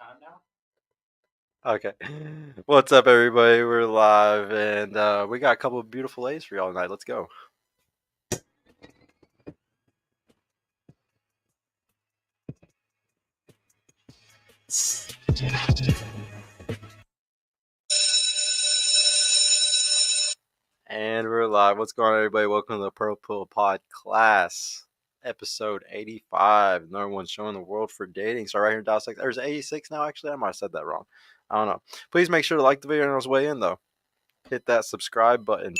Time now? Okay. What's up, everybody? We're live, and we got a couple of beautiful A's for y'all tonight. Let's go. And we're live. What's going on, everybody? Welcome to the Purple Pill Pod class, episode 85. Number one show in the world for dating. So right here in Dallas, Texas. There's 86 now, actually. I might have said that wrong. I don't know. Please make sure to like the video on its way in, though. Hit that subscribe button.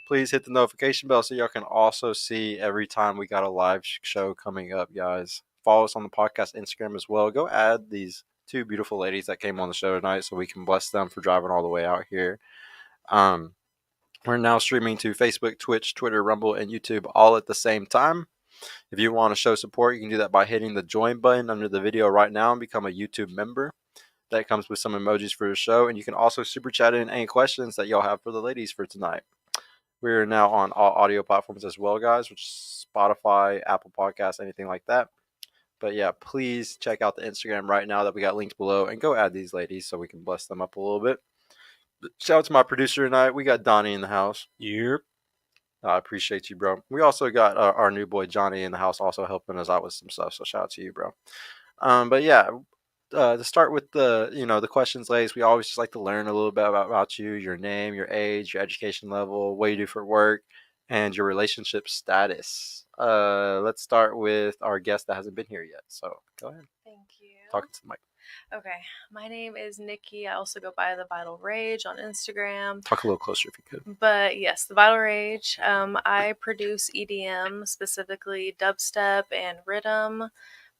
Please hit the notification bell so y'all can also see every time we got a live show coming up, guys. Follow us on the podcast Instagram as well. Go add these two beautiful ladies that came on the show tonight so we can bless them for driving all the way out here. We're now streaming to Facebook, Twitch, Twitter, Rumble, and YouTube all at the same time. If you want to show support, you can do that by hitting the join button under the video right now and become a YouTube member. That comes with some emojis for the show, and you can also super chat in any questions that y'all have for the ladies for tonight. We're now on all audio platforms as well, guys, which is Spotify, Apple Podcasts, anything like that. But yeah, please check out the Instagram right now that we got links below and go add these ladies so we can bless them up a little bit. Shout out to my producer tonight. We got Donnie in the house. Yep. I appreciate you, bro. We also got our new boy Johnny in the house also helping us out with some stuff. So shout out to you, bro. But yeah, to start with the questions, ladies, we always just like to learn a little bit about you, your name, your age, your education level, what you do for work, and your relationship status. Let's start with our guest that hasn't been here yet. So go ahead. Thank you. Talking to the mic. Okay, my name is Nikki. I also go by the Vital Rage on Instagram. Talk a little closer if you could. But yes, the Vital Rage. I produce EDM, specifically dubstep and rhythm.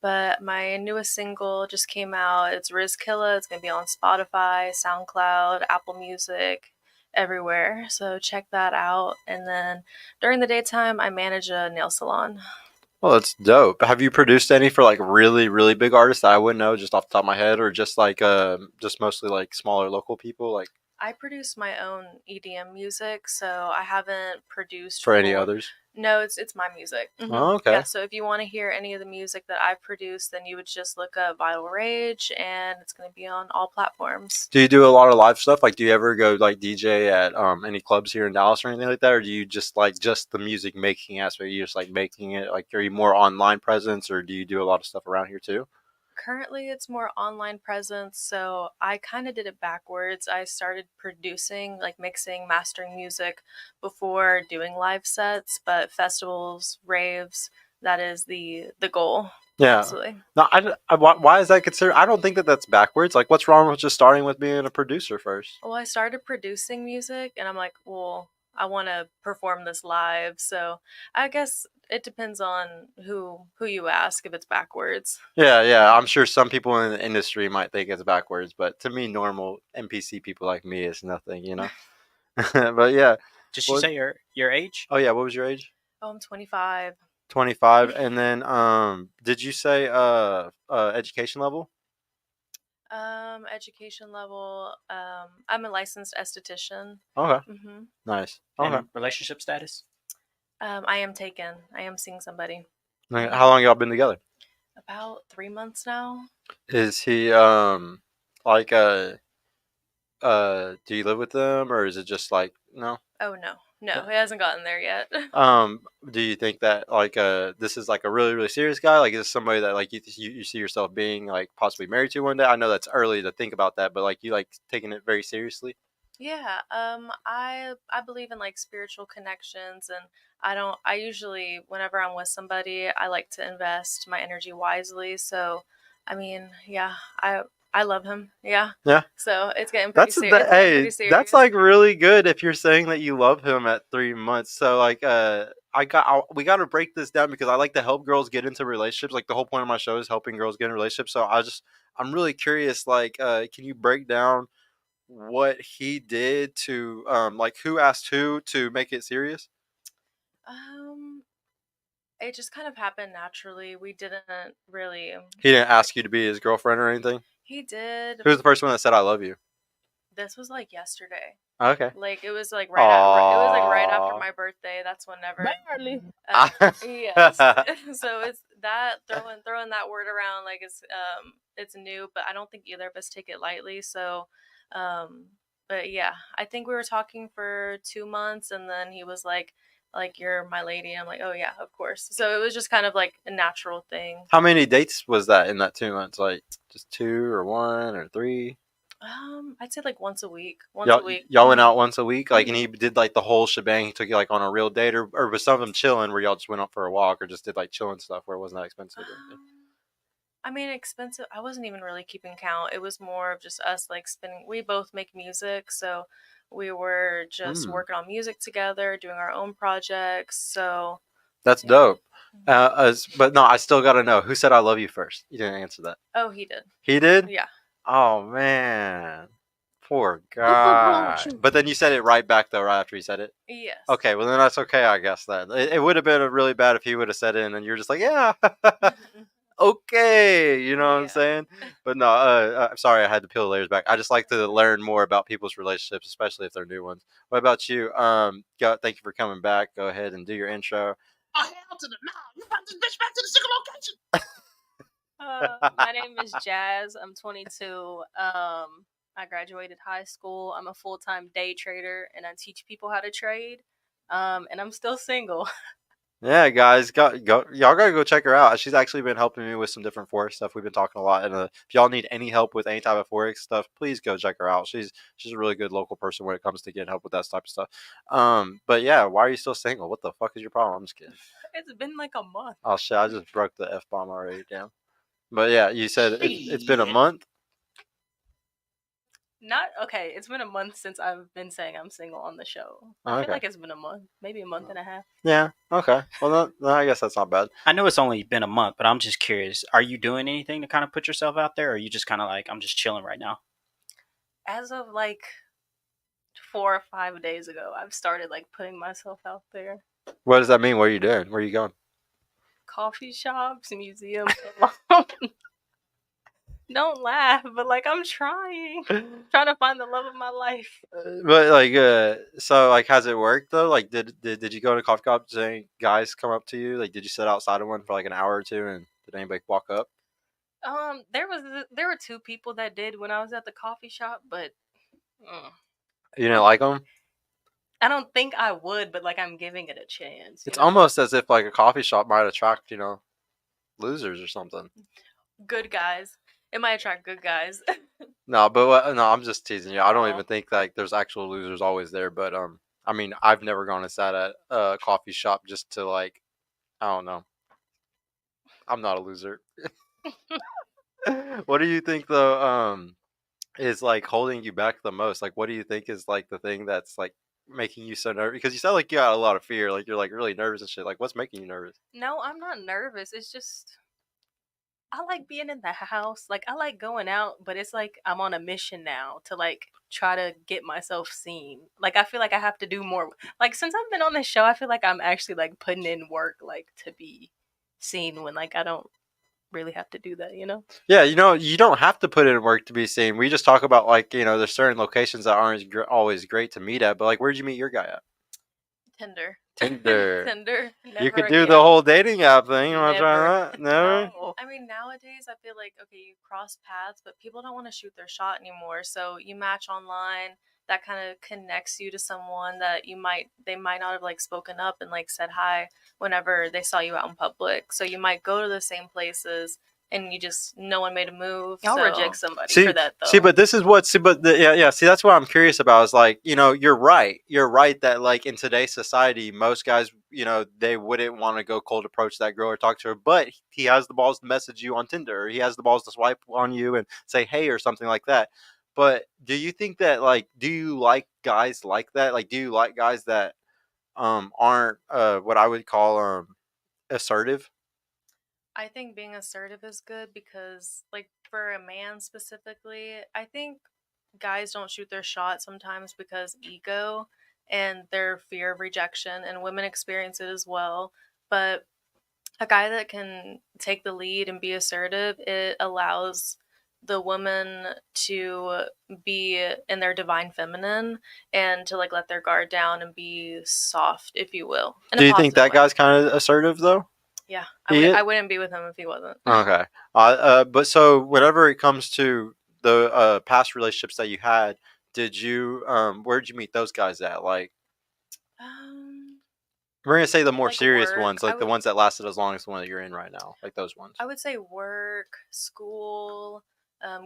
But my newest single just came out. It's Rizkilla. It's going to be on Spotify, SoundCloud, Apple Music, everywhere. So check that out. And then during the daytime, I manage a nail salon. Well, that's dope. Have you produced any for like really, really big artists that I wouldn't know just off the top of my head, or just like just mostly like smaller local people? Like I produce my own EDM music, so I haven't produced for any others? No, it's my music. Mm-hmm. Oh, okay. Yeah, so if you want to hear any of the music that I've produced, then you would just look up Vital Rage, and it's going to be on all platforms. Do you do a lot of live stuff? Like, do you ever go like DJ at any clubs here in Dallas or anything like that, or do you just like just the music making aspect? You just like making it? Like, are you more online presence, or do you do a lot of stuff around here too? Currently, it's more online presence, so I kind of did it backwards. I started producing, like mixing, mastering music before doing live sets, but festivals, raves, that is the goal. Yeah. Absolutely. No, why is that considered? I don't think that that's backwards. Like, what's wrong with just starting with being a producer first? Well, I started producing music, and I'm like, well, I want to perform this live, so I guess it depends on who you ask if it's backwards. Yeah. I'm sure some people in the industry might think it's backwards, but to me, normal NPC people like me is nothing, you know. But yeah. Did she say your age? Oh yeah, what was your age? Oh, I'm 25. 25, and then did you say education level? Education level. I'm a licensed esthetician. Okay. Mm-hmm. Nice. Okay. Okay. And relationship status? I am taken. I am seeing somebody. Okay. How long y'all been together? About 3 months now. Is he like do you live with them, or is it just like no? Oh no, he hasn't gotten there yet. Do you think that like this is like a really, really serious guy? Like, is this somebody that like you see yourself being like possibly married to one day? I know that's early to think about that, but like you like taking it very seriously? Yeah. I believe in like spiritual connections, and I usually, whenever I'm with somebody, I like to invest my energy wisely. So, I mean, yeah, I love him. Yeah. Yeah. So it's getting pretty serious. Hey, that's like really good if you're saying that you love him at 3 months. So like we got to break this down because I like to help girls get into relationships. Like the whole point of my show is helping girls get in relationships. So I'm really curious. Like, can you break down what he did to like who asked who to make it serious? It just kind of happened naturally. We didn't really. He didn't ask you to be his girlfriend or anything? He did. Who's the first one that said I love you? This was like yesterday. Okay. Like it was like right after my birthday. That's whenever. Barely. Yes. So that throwing that word around like it's new, but I don't think either of us take it lightly. So, but yeah, I think we were talking for 2 months, and then he was like you're my lady. I'm like, oh yeah, of course. So it was just kind of like a natural thing. How many dates was that in that 2 months? Like just 2 or 1 or 3? I'd say like once a week. Y'all went out once a week, like, and he did like the whole shebang. He took you like on a real date, or was some of them chilling where y'all just went out for a walk, or just did like chilling stuff where it wasn't that expensive? I mean, expensive. I wasn't even really keeping count. It was more of just us like spending. We both make music, so we were just working on music together, doing our own projects. So that's dope. But no, I still gotta know who said "I love you" first. You didn't answer that. Oh, he did. He did? Yeah. Oh man, poor guy. But then you said it right back though, right after he said it. Yes. Okay, well then that's okay, I guess. Then it would have been really bad if he would have said it, and then you're just like, yeah. Okay, you know what I'm saying? But no, I'm sorry I had to peel the layers back. I just like to learn more about people's relationships, especially if they're new ones. What about you? Thank you for coming back. Go ahead and do your intro. Oh, hell to the no! You brought this bitch back to the single location. My name is Jazz. I'm 22. I graduated high school. I'm a full-time day trader, and I teach people how to trade. And I'm still single. Yeah, guys, y'all gotta go check her out. She's actually been helping me with some different forex stuff. We've been talking a lot, and if y'all need any help with any type of forex stuff, please go check her out. She's a really good local person when it comes to getting help with that type of stuff. But yeah, why are you still single? What the fuck is your problem? I'm just kidding. It's been like a month. Oh shit! I just broke the F-bomb already. Damn. But yeah, you said it's been a month. It's been a month since I've been saying I'm single on the show. Oh, I feel like it's been a month, maybe a month and a half. Yeah, okay. Well, no, I guess that's not bad. I know it's only been a month, but I'm just curious. Are you doing anything to kind of put yourself out there, or are you just kind of like, I'm just chilling right now? As of like 4 or 5 days ago, I've started like putting myself out there. What does that mean? What are you doing? Where are you going? Coffee shops, museums. Don't laugh, but like I'm trying to find the love of my life. But like, so like, has it worked though? Like, did you go to a coffee shop? Did any guys come up to you? Like, did you sit outside of one for like an hour or two, and did anybody walk up? There were 2 people that did when I was at the coffee shop, but you didn't like them. I don't think I would, but like I'm giving it a chance. It's almost as if like a coffee shop might attract, losers or something. Good guys. It might attract good guys. No, but no, I'm just teasing you. I don't even think like there's actual losers always there. But I mean, I've never gone and sat at a coffee shop just to like, I don't know. I'm not a loser. What do you think though? Is like holding you back the most? Like, what do you think is like the thing that's like making you so nervous? Because you sound like you got a lot of fear. Like you're like really nervous and shit. Like, what's making you nervous? No, I'm not nervous. It's just I like being in the house. Like I like going out, but it's like I'm on a mission now to like try to get myself seen. Like I feel like I have to do more. Like since I've been on this show, I feel like I'm actually like putting in work like to be seen when like I don't really have to do that, Yeah, you don't have to put in work to be seen. We just talk about like, there's certain locations that aren't always great to meet at, but like, where'd you meet your guy at? Tinder. Tinder. You could do the whole dating app thing. You want to try that? Never? No. I mean, nowadays I feel like, okay, you cross paths, but people don't want to shoot their shot anymore. So you match online. That kind of connects you to someone that they might not have like spoken up and like said hi whenever they saw you out in public. So you might go to the same places and no one made a move. I'll reject somebody for that though. See, but this is what, see, that's what I'm curious about is like, you're right. You're right that like in today's society, most guys, they wouldn't want to go cold approach that girl or talk to her, but he has the balls to message you on Tinder, or he has the balls to swipe on you and say, hey, or something like that. But do you think that like, do you like guys like that? Like, do you like guys that aren't what I would call assertive? I think being assertive is good because, like, for a man specifically, I think guys don't shoot their shot sometimes because ego and their fear of rejection, and women experience it as well. But a guy that can take the lead and be assertive, it allows the woman to be in their divine feminine and to like let their guard down and be soft, if you will. Do you think that guy's kind of assertive though? Yeah, He I wouldn't be with him if he wasn't. Okay. But so whenever it comes to the past relationships that you had, did you where did you meet those guys at? Like Um, we're gonna say the more like serious work. ones, like the ones that lasted as long as the one that you're in right now, like those ones. I would say work, school,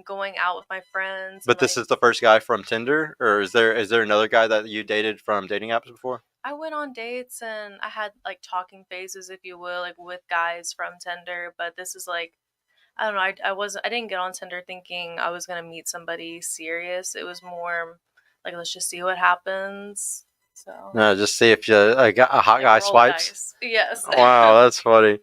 going out with my friends, But and this like is the first guy from Tinder, or is there another guy that you dated from dating apps before? I went on dates and I had like talking phases, if you will, like with guys from Tinder. But this is like I don't know. I didn't get on Tinder thinking I was gonna meet somebody serious. It was more like let's just see what happens. So No, just see if you a hot like guy roll the swipes. dice. Yes. Wow, that's funny.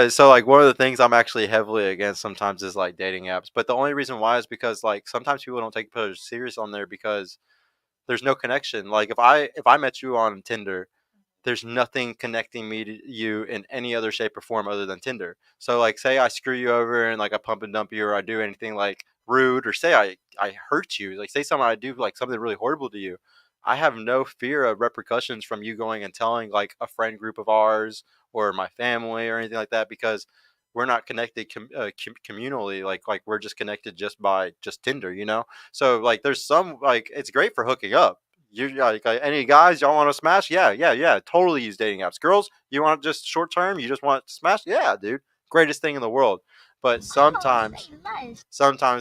So like one of the things I'm actually heavily against sometimes is like dating apps, but the only reason why is because like sometimes people don't take each other serious on there because there's no connection. Like if I met you on Tinder, there's nothing connecting me to you in any other shape or form other than Tinder. So like say I screw you over and like I pump and dump you or I do anything like rude or say I hurt you, like say something I do like something really horrible to you. I have no fear of repercussions from you going and telling like a friend group of ours or my family or anything like that because we're not connected communally like we're just connected just by just Tinder, you know? So like there's some like it's great for hooking up. You like any guys y'all want to smash? Yeah. Totally use dating apps. Girls, you want just short term? You just want to smash? Yeah, dude, greatest thing in the world. But sometimes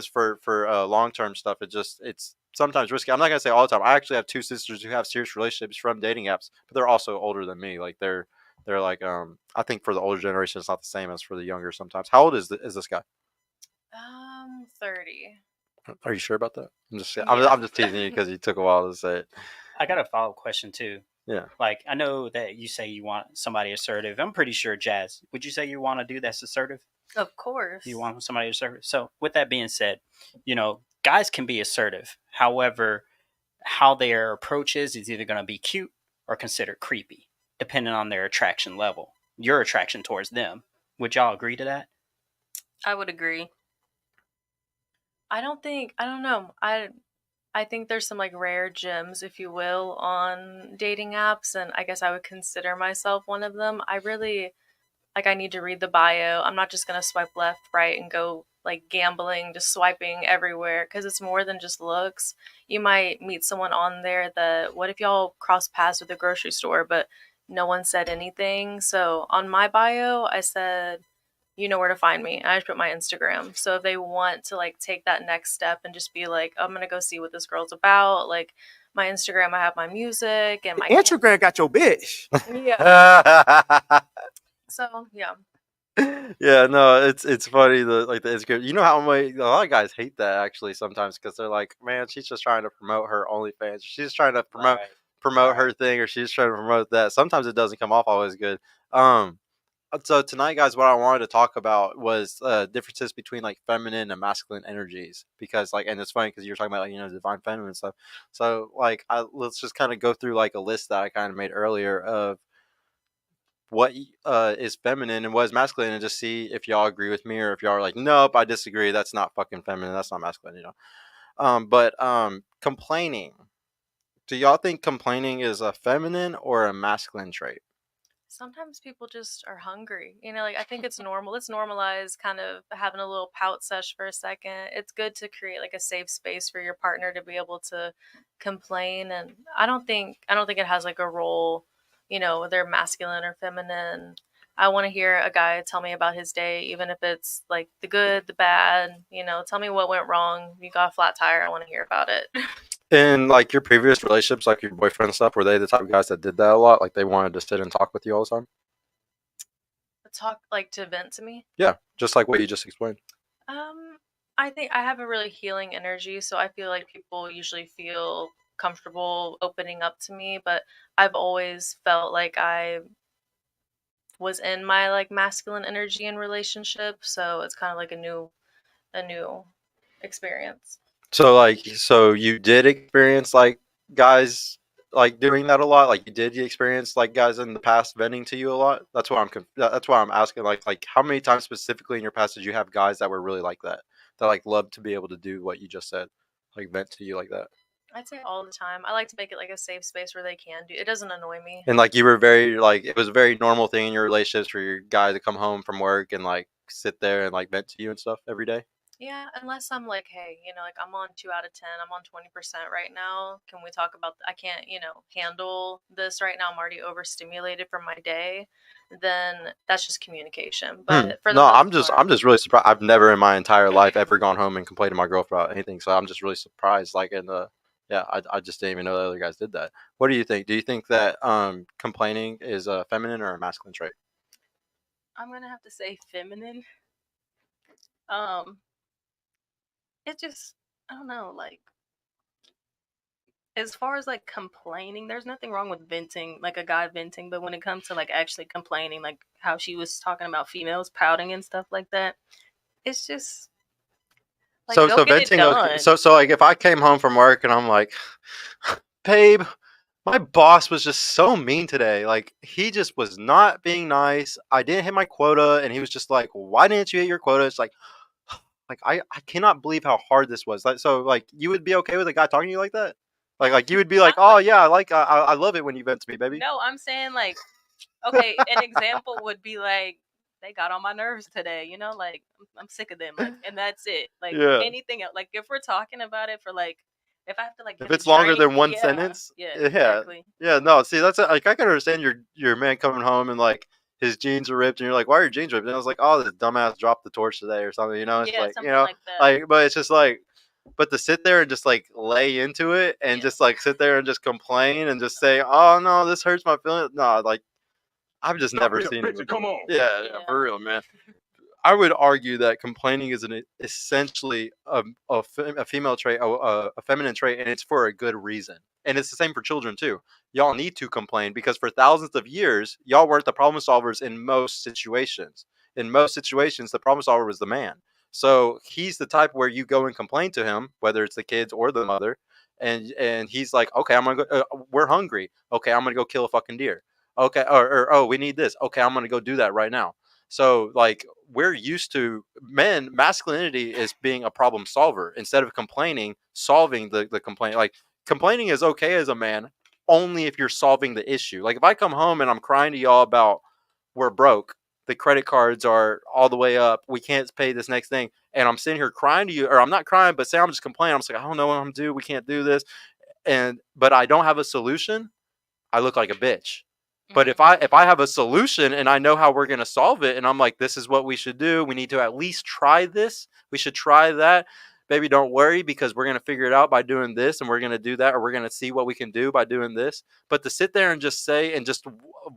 for long term stuff, it's sometimes risky. I'm not gonna say all the time. I actually have two sisters who have serious relationships from dating apps, but they're also older than me. Like they're like I think for the older generation, it's not the same as for the younger. Sometimes. How old is this guy? 30. Are you sure about that? Yeah. I'm just teasing you because you took a while to say it. I got a follow up question too. Yeah. Like, I know that you say you want somebody assertive. I'm pretty sure, Jazz, would you say you want a dude that's assertive? Of course. You want somebody assertive? So, with that being said, guys can be assertive. However, how their approach is either going to be cute or considered creepy, depending on their attraction level, your attraction towards them. Would y'all agree to that? I would agree. I don't know. I think there's some like rare gems, if you will, on dating apps, and I guess I would consider myself one of them. I really like I need to read the bio. I'm not just gonna swipe left, right, and go like gambling, just swiping everywhere because it's more than just looks. You might meet someone on there that what if y'all cross paths at the grocery store, but no one said anything. So on my bio, I said you know where to find me. I just put my Instagram. So if they want to like take that next step and just be like, I'm gonna go see what this girl's about, like my Instagram, I have my music and my Instagram got your bitch. yeah. So yeah. Yeah, no, it's funny the Instagram. You know how a lot of guys hate that actually sometimes because they're like, man, she's just trying to promote her OnlyFans. She's trying to promote her thing, or she's trying to promote that. Sometimes it doesn't come off always good. So tonight, guys, what I wanted to talk about was differences between like feminine and masculine energies because and it's funny because you're talking about divine feminine stuff. So let's just kind of go through like a list that I kind of made earlier of what is feminine and what is masculine, and just see if y'all agree with me or if y'all are like, nope, I disagree. That's not fucking feminine. That's not masculine. But complaining. Do y'all think complaining is a feminine or a masculine trait? Sometimes people just are hungry. Like I think it's normal. Let's normalize kind of having a little pout sesh for a second. It's good to create like a safe space for your partner to be able to complain, and I don't think it has like a role, they're masculine or feminine. I want to hear a guy tell me about his day, even if it's like the good, the bad, tell me what went wrong. You got a flat tire, I want to hear about it. In like your previous relationships, like your boyfriend and stuff, were they the type of guys that did that a lot? Like they wanted to sit and talk with you all the time? Talk like to vent to me. Yeah, just like what you just explained. Um, I think I have a really healing energy, so I feel like people usually feel comfortable opening up to me, but I've always felt like I was in my like masculine energy in relationships, so it's kind of like a new experience. So you did experience like guys like doing that a lot. Like you did experience like guys in the past venting to you a lot. That's why I'm asking. Like how many times specifically in your past did you have guys that were really like that? That like loved to be able to do what you just said, like vent to you like that. I'd say all the time. I like to make it like a safe space where they can do. It doesn't annoy me. And like you were very like it was a very normal thing in your relationships for your guy to come home from work and like sit there and like vent to you and stuff every day. Yeah, unless I'm like, hey, like I'm on 2 out of 10, I'm on 20% right now. Can we talk about? I can't, handle this right now. I'm already overstimulated from my day. Then that's just communication. But for the No, most I'm part, just really surprised. I've never in my entire life ever gone home and complained to my girlfriend about anything. So I'm just really surprised. Like in the yeah, I just didn't even know the other guys did that. What do you think? Do you think that complaining is a feminine or a masculine trait? I'm gonna have to say feminine. Um, it just I don't know, like as far as like complaining, there's nothing wrong with venting, like a guy venting, but when it comes to like actually complaining, like how she was talking about females pouting and stuff like that, it's just like go So get it venting. done. So like if I came home from work and I'm like, babe, my boss was just so mean today. Like he just was not being nice. I didn't hit my quota, and he was just like, "Why didn't you hit your quota?" It's like I cannot believe how hard this was. Like so, like you would be okay with a guy talking to you like that? Like you would be like, Not "Oh like yeah, I love it when you vent to me, baby." no, I'm saying like okay, an example would be like they got on my nerves today, like I'm sick of them, like, and that's it. Like Yeah. anything else, like if we're talking about it for like, if I have to like If get a it's longer drink, than one yeah, sentence, yeah, yeah, exactly. yeah. No, see, that's like I can understand your man coming home and like his jeans are ripped, and you're like, "Why are your jeans ripped?" And I was like, "Oh, this dumbass dropped the torch today or something." You know, it's Yeah, like something like that. like, but it's just like, but to sit there and just like lay into it and Yeah. just like sit there and just complain and just say, "Oh no, this hurts my feelings." No, like I've just never seen it. Come on. Yeah, yeah, for real, man. I would argue that complaining is an essentially a female trait, a feminine trait, and it's for a good reason. And it's the same for children too. Y'all need to complain because for thousands of years, y'all weren't the problem solvers in most situations. In most situations, the problem solver was the man. So he's the type where you go and complain to him, whether it's the kids or the mother, and he's like, okay, I'm gonna go. We're hungry. Okay, I'm gonna go kill a fucking deer. Okay, or oh, we need this. Okay, I'm gonna go do that right now. So like we're used to masculinity is being a problem solver instead of complaining, solving the complaint. Like complaining is okay as a man only if you're solving the issue. Like if I come home and I'm crying to y'all about we're broke, the credit cards are all the way up, we can't pay this next thing, and I'm sitting here crying to you, or I'm not crying, but say I'm just complaining, I'm just like, I don't know what I'm gonna do, we can't do this, and but I don't have a solution, I look like a bitch. But if I have a solution and I know how we're going to solve it and I'm like this is what we should do, we need to at least try this. We should try that. Baby, don't worry because we're going to figure it out by doing this and we're going to do that or we're going to see what we can do by doing this. But to sit there and just say and just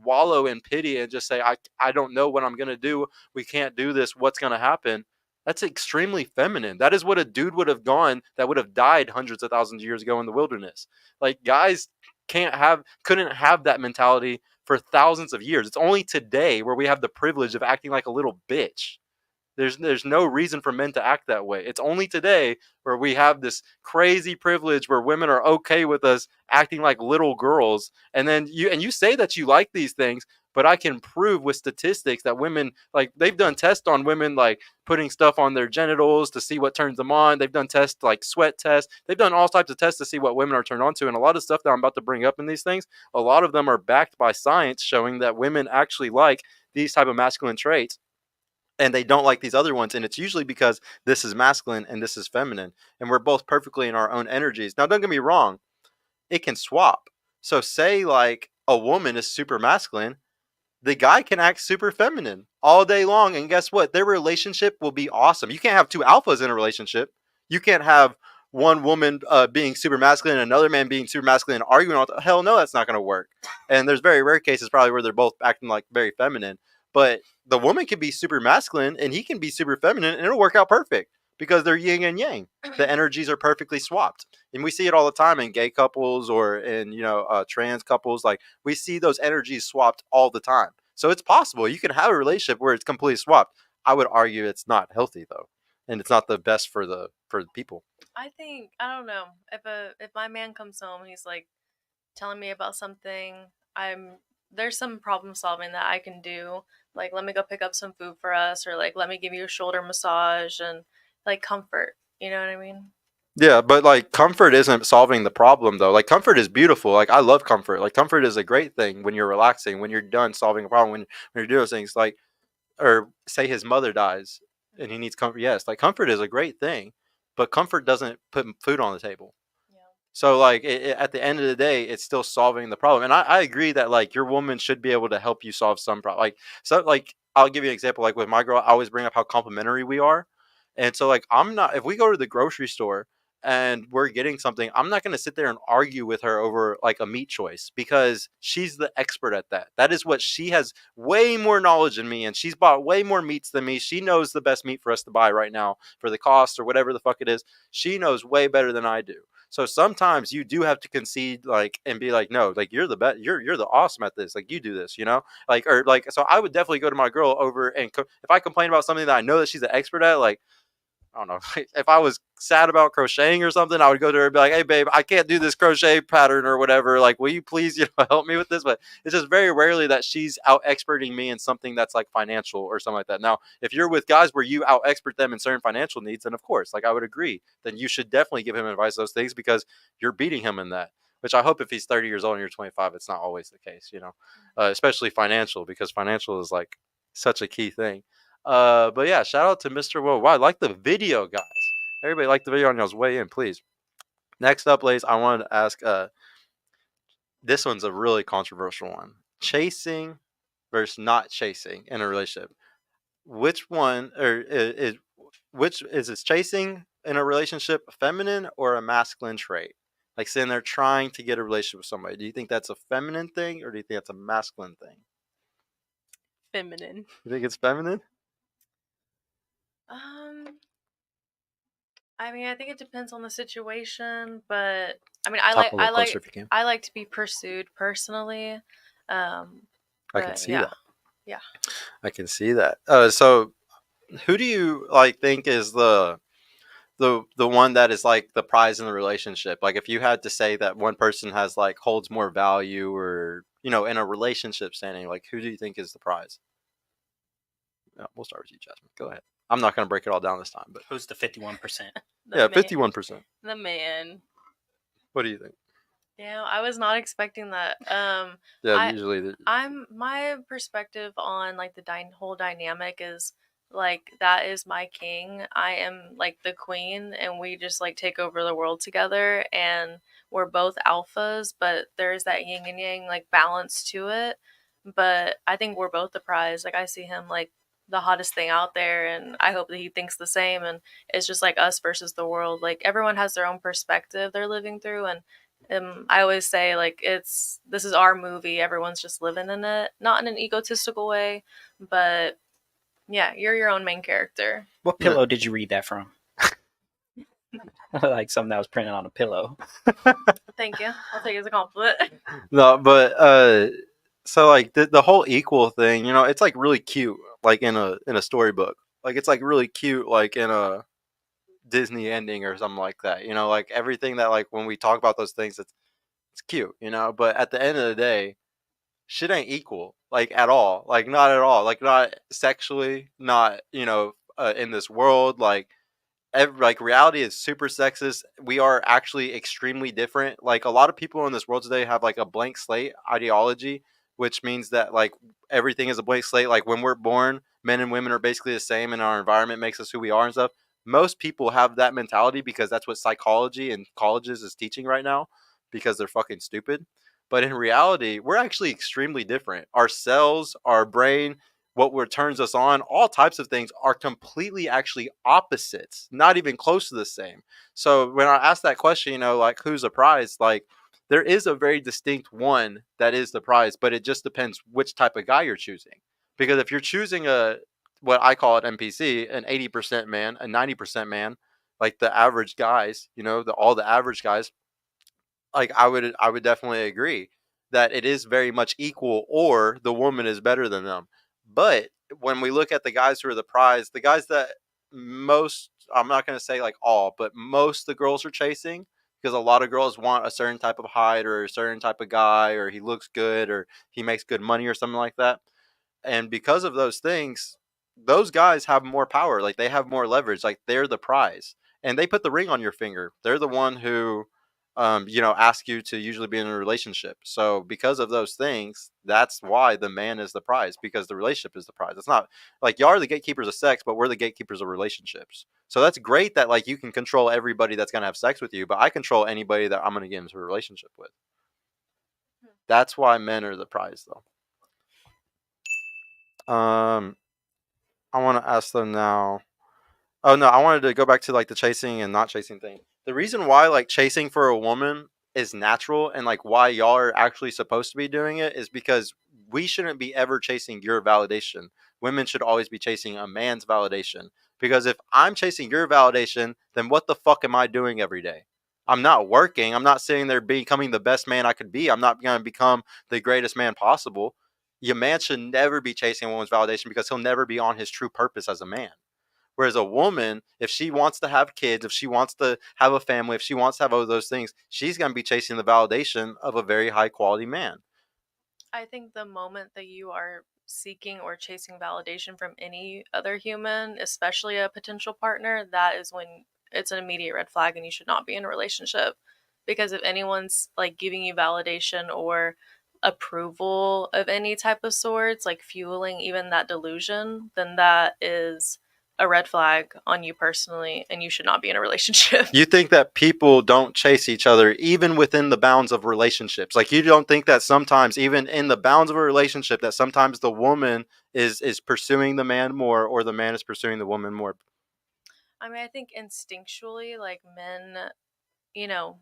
wallow in pity and just say I don't know what I'm going to do. We can't do this. What's going to happen? That's extremely feminine. That is what a dude would have gone that would have died hundreds of thousands of years ago in the wilderness. Like guys couldn't have that mentality for thousands of years. It's only today where we have the privilege of acting like a little bitch. There's no reason for men to act that way. It's only today where we have this crazy privilege where women are okay with us acting like little girls. And then you say that you like these things, but I can prove with statistics that women like they've done tests on women like putting stuff on their genitals to see what turns them on. They've done tests like sweat tests. They've done all types of tests to see what women are turned on to. And a lot of stuff that I'm about to bring up in these things, a lot of them are backed by science showing that women actually like these type of masculine traits and they don't like these other ones, and it's usually because this is masculine and this is feminine and we're both perfectly in our own energies. Now don't get me wrong, it can swap. So say like a woman is super masculine, the guy can act super feminine all day long, and guess what, their relationship will be awesome. You can't have two alphas in a relationship. You can't have one woman being super masculine and another man being super masculine and arguing all the hell no, that's not going to work. And there's very rare cases probably where they're both acting like very feminine, but the woman can be super masculine and he can be super feminine and it'll work out perfect because they're yin and yang. The energies are perfectly swapped, and we see it all the time in gay couples or in trans couples. Like we see those energies swapped all the time. So it's possible you can have a relationship where it's completely swapped. I would argue it's not healthy though, and it's not the best for the people. I think I don't know if my man comes home, he's like telling me about something. I'm There's some problem solving that I can do. Like let me go pick up some food for us, or like let me give you a shoulder massage and like comfort. You know what I mean? Yeah, but like comfort isn't solving the problem though. Like comfort is beautiful. Like I love comfort. Like comfort is a great thing when you're relaxing, when you're done solving a problem, when you're doing those things. Like, or say his mother dies and he needs comfort. Yes, like comfort is a great thing, but comfort doesn't put food on the table. Yeah. So like at the end of the day, it's still solving the problem. And I agree that like your woman should be able to help you solve some problem. Like so like I'll give you an example. Like with my girl, I always bring up how complimentary we are. And so like I'm not if we go to the grocery store and we're getting something, I'm not gonna sit there and argue with her over like a meat choice because she's the expert at that. That is what she has way more knowledge than me, and she's bought way more meats than me. She knows the best meat for us to buy right now for the cost or whatever the fuck it is. She knows way better than I do. So sometimes you do have to concede, like, and be like, no, like you're the best, you're the awesome at this, like you do this, like or like. So I would definitely go to my girl over and if I complain about something that I know that she's an expert at, like I don't know, if I was sad about crocheting or something, I would go to her and be like, hey, babe, I can't do this crochet pattern or whatever. Like, will you please, help me with this? But it's just very rarely that she's out experting me in something that's like financial or something like that. Now, if you're with guys where you out expert them in certain financial needs, then of course, like I would agree, then you should definitely give him advice on those things because you're beating him in that. Which I hope if he's 30 years old and you're 25, it's not always the case, especially financial, because financial is like such a key thing. But yeah, shout out to Mr. Worldwide. Like the video, guys. Everybody like the video on y'all's way in, please. Next up, ladies, I wanted to ask. This one's a really controversial one: chasing versus not chasing in a relationship. Which one, or which is this chasing in a relationship feminine or a masculine trait? Like saying they're trying to get a relationship with somebody. Do you think that's a feminine thing or do you think that's a masculine thing? Feminine. You think it's feminine? Um, I mean, I think it depends on the situation, but I mean, I Talk like a I little closer like if you can. I like to be pursued personally. I can But see yeah, that. yeah. I can see that. So who do you like think is the one that is like the prize in the relationship? Like if you had to say that one person has like holds more value or in a relationship standing, like who do you think is the prize? Yeah, we'll start with you, Jasmine. Go ahead. I'm not going to break it all down this time, but Who's the 51%? The yeah, man. 51%. The man. What do you think? Yeah, I was not expecting that. Yeah, I usually I'm my perspective on like the whole dynamic is like that is my king. I am like the queen, and we just like take over the world together, and we're both alphas, but there's that yin and yang like balance to it. But I think we're both the prize. Like I see him like the hottest thing out there, and I hope that he thinks the same. And it's just like us versus the world. Like everyone has their own perspective they're living through, and I always say like this is our movie. Everyone's just living in it, not in an egotistical way, but yeah, you're your own main character. What pillow did you read that from? Like something that was printed on a pillow. Thank you. I'll take it as a compliment. no, but so like the whole equal thing, it's like really cute, like in a storybook. Like it's like really cute, like in a Disney ending or something like that. Like everything that like when we talk about those things, it's cute, But at the end of the day, shit ain't equal, like at all, like not at all, like not sexually, not in this world, like like reality is super sexist. We are actually extremely different. Like a lot of people in this world today have like a blank slate ideology, which means that like everything is a blank slate. Like when we're born, men and women are basically the same, and our environment makes us who we are and stuff. Most people have that mentality because that's what psychology and colleges is teaching right now because they're fucking stupid. But in reality, we're actually extremely different. Our cells, our brain, what turns us on, all types of things are completely actually opposites, not even close to the same. So when I ask that question, like who's the prize, like there is a very distinct one that is the prize, but it just depends which type of guy you're choosing. Because if you're choosing what I call an NPC, an 80% man, a 90% man, like the average guys, all the average guys, like I would definitely agree that it is very much equal or the woman is better than them. But when we look at the guys who are the prize, the guys that most, I'm not going to say like all, but most the girls are chasing, because a lot of girls want a certain type of height or a certain type of guy, or he looks good or he makes good money or something like that. And because of those things, those guys have more power, like they have more leverage, like they're the prize. and they put the ring on your finger. They're the one who, ask you to usually be in a relationship. So because of those things, that's why the man is the prize, because the relationship is the prize. It's not like y'all are the gatekeepers of sex, but we're the gatekeepers of relationships. So that's great that like you can control everybody that's gonna have sex with you, but I control anybody that I'm gonna get into a relationship with. That's why men are the prize, though. I want to ask them now. Oh no, I wanted to go back to like the chasing and not chasing thing. The reason why like chasing for a woman is natural and like why y'all are actually supposed to be doing it is because we shouldn't be ever chasing your validation. Women should always be chasing a man's validation. Because if I'm chasing your validation, then what the fuck am I doing every day? I'm not working. I'm not sitting there becoming the best man I could be. I'm not going to become the greatest man possible. Your man should never be chasing a woman's validation because he'll never be on his true purpose as a man. Whereas a woman, if she wants to have kids, if she wants to have a family, if she wants to have all those things, she's going to be chasing the validation of a very high quality man. I think the moment that you are seeking or chasing validation from any other human, especially a potential partner, that is when it's an immediate red flag and you should not be in a relationship. Because if anyone's like giving you validation or approval of any type of sorts, like fueling even that delusion, then that is a red flag on you personally and you should not be in a relationship. You think that people don't chase each other even within the bounds of relationships? Like you don't think that sometimes even in the bounds of a relationship that sometimes the woman is pursuing the man more or the man is pursuing the woman more? I mean, I think instinctually, like men, you know,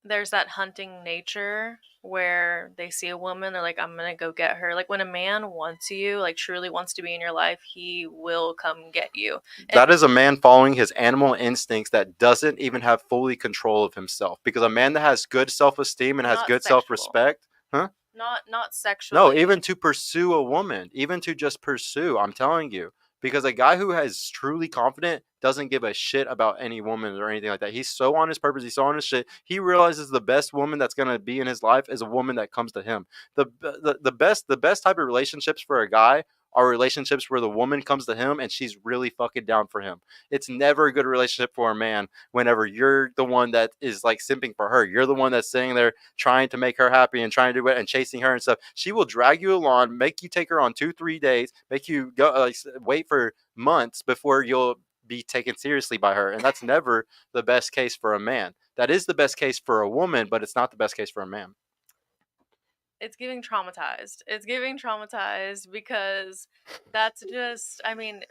there's that hunting nature where they see a woman, they're like, I'm gonna go get her. Like when a man wants you, like truly wants to be in your life, he will come get you. That is a man following his animal instincts that doesn't even have fully control of himself. Because a man that has good self-esteem and has Not good sexual. self-respect, huh? Not sexually. No, even to pursue a woman, even to just pursue, I'm telling you. Because a guy who is truly confident doesn't give a shit about any woman or anything like that. He's so on his purpose. He's so on his shit. He realizes the best woman that's going to be in his life is a woman that comes to him. The best type of relationships for a guy are relationships where the woman comes to him and she's really fucking down for him. It's never a good relationship for a man whenever you're the one that is like simping for her. You're the one that's sitting there trying to make her happy and trying to do it and chasing her and stuff. She will drag you along, make you take her on 2-3 days, make you go wait for months before you'll be taken seriously by her. And that's never the best case for a man. That is the best case for a woman, but it's not the best case for a man. It's giving traumatized. It's giving traumatized because that's just, I mean,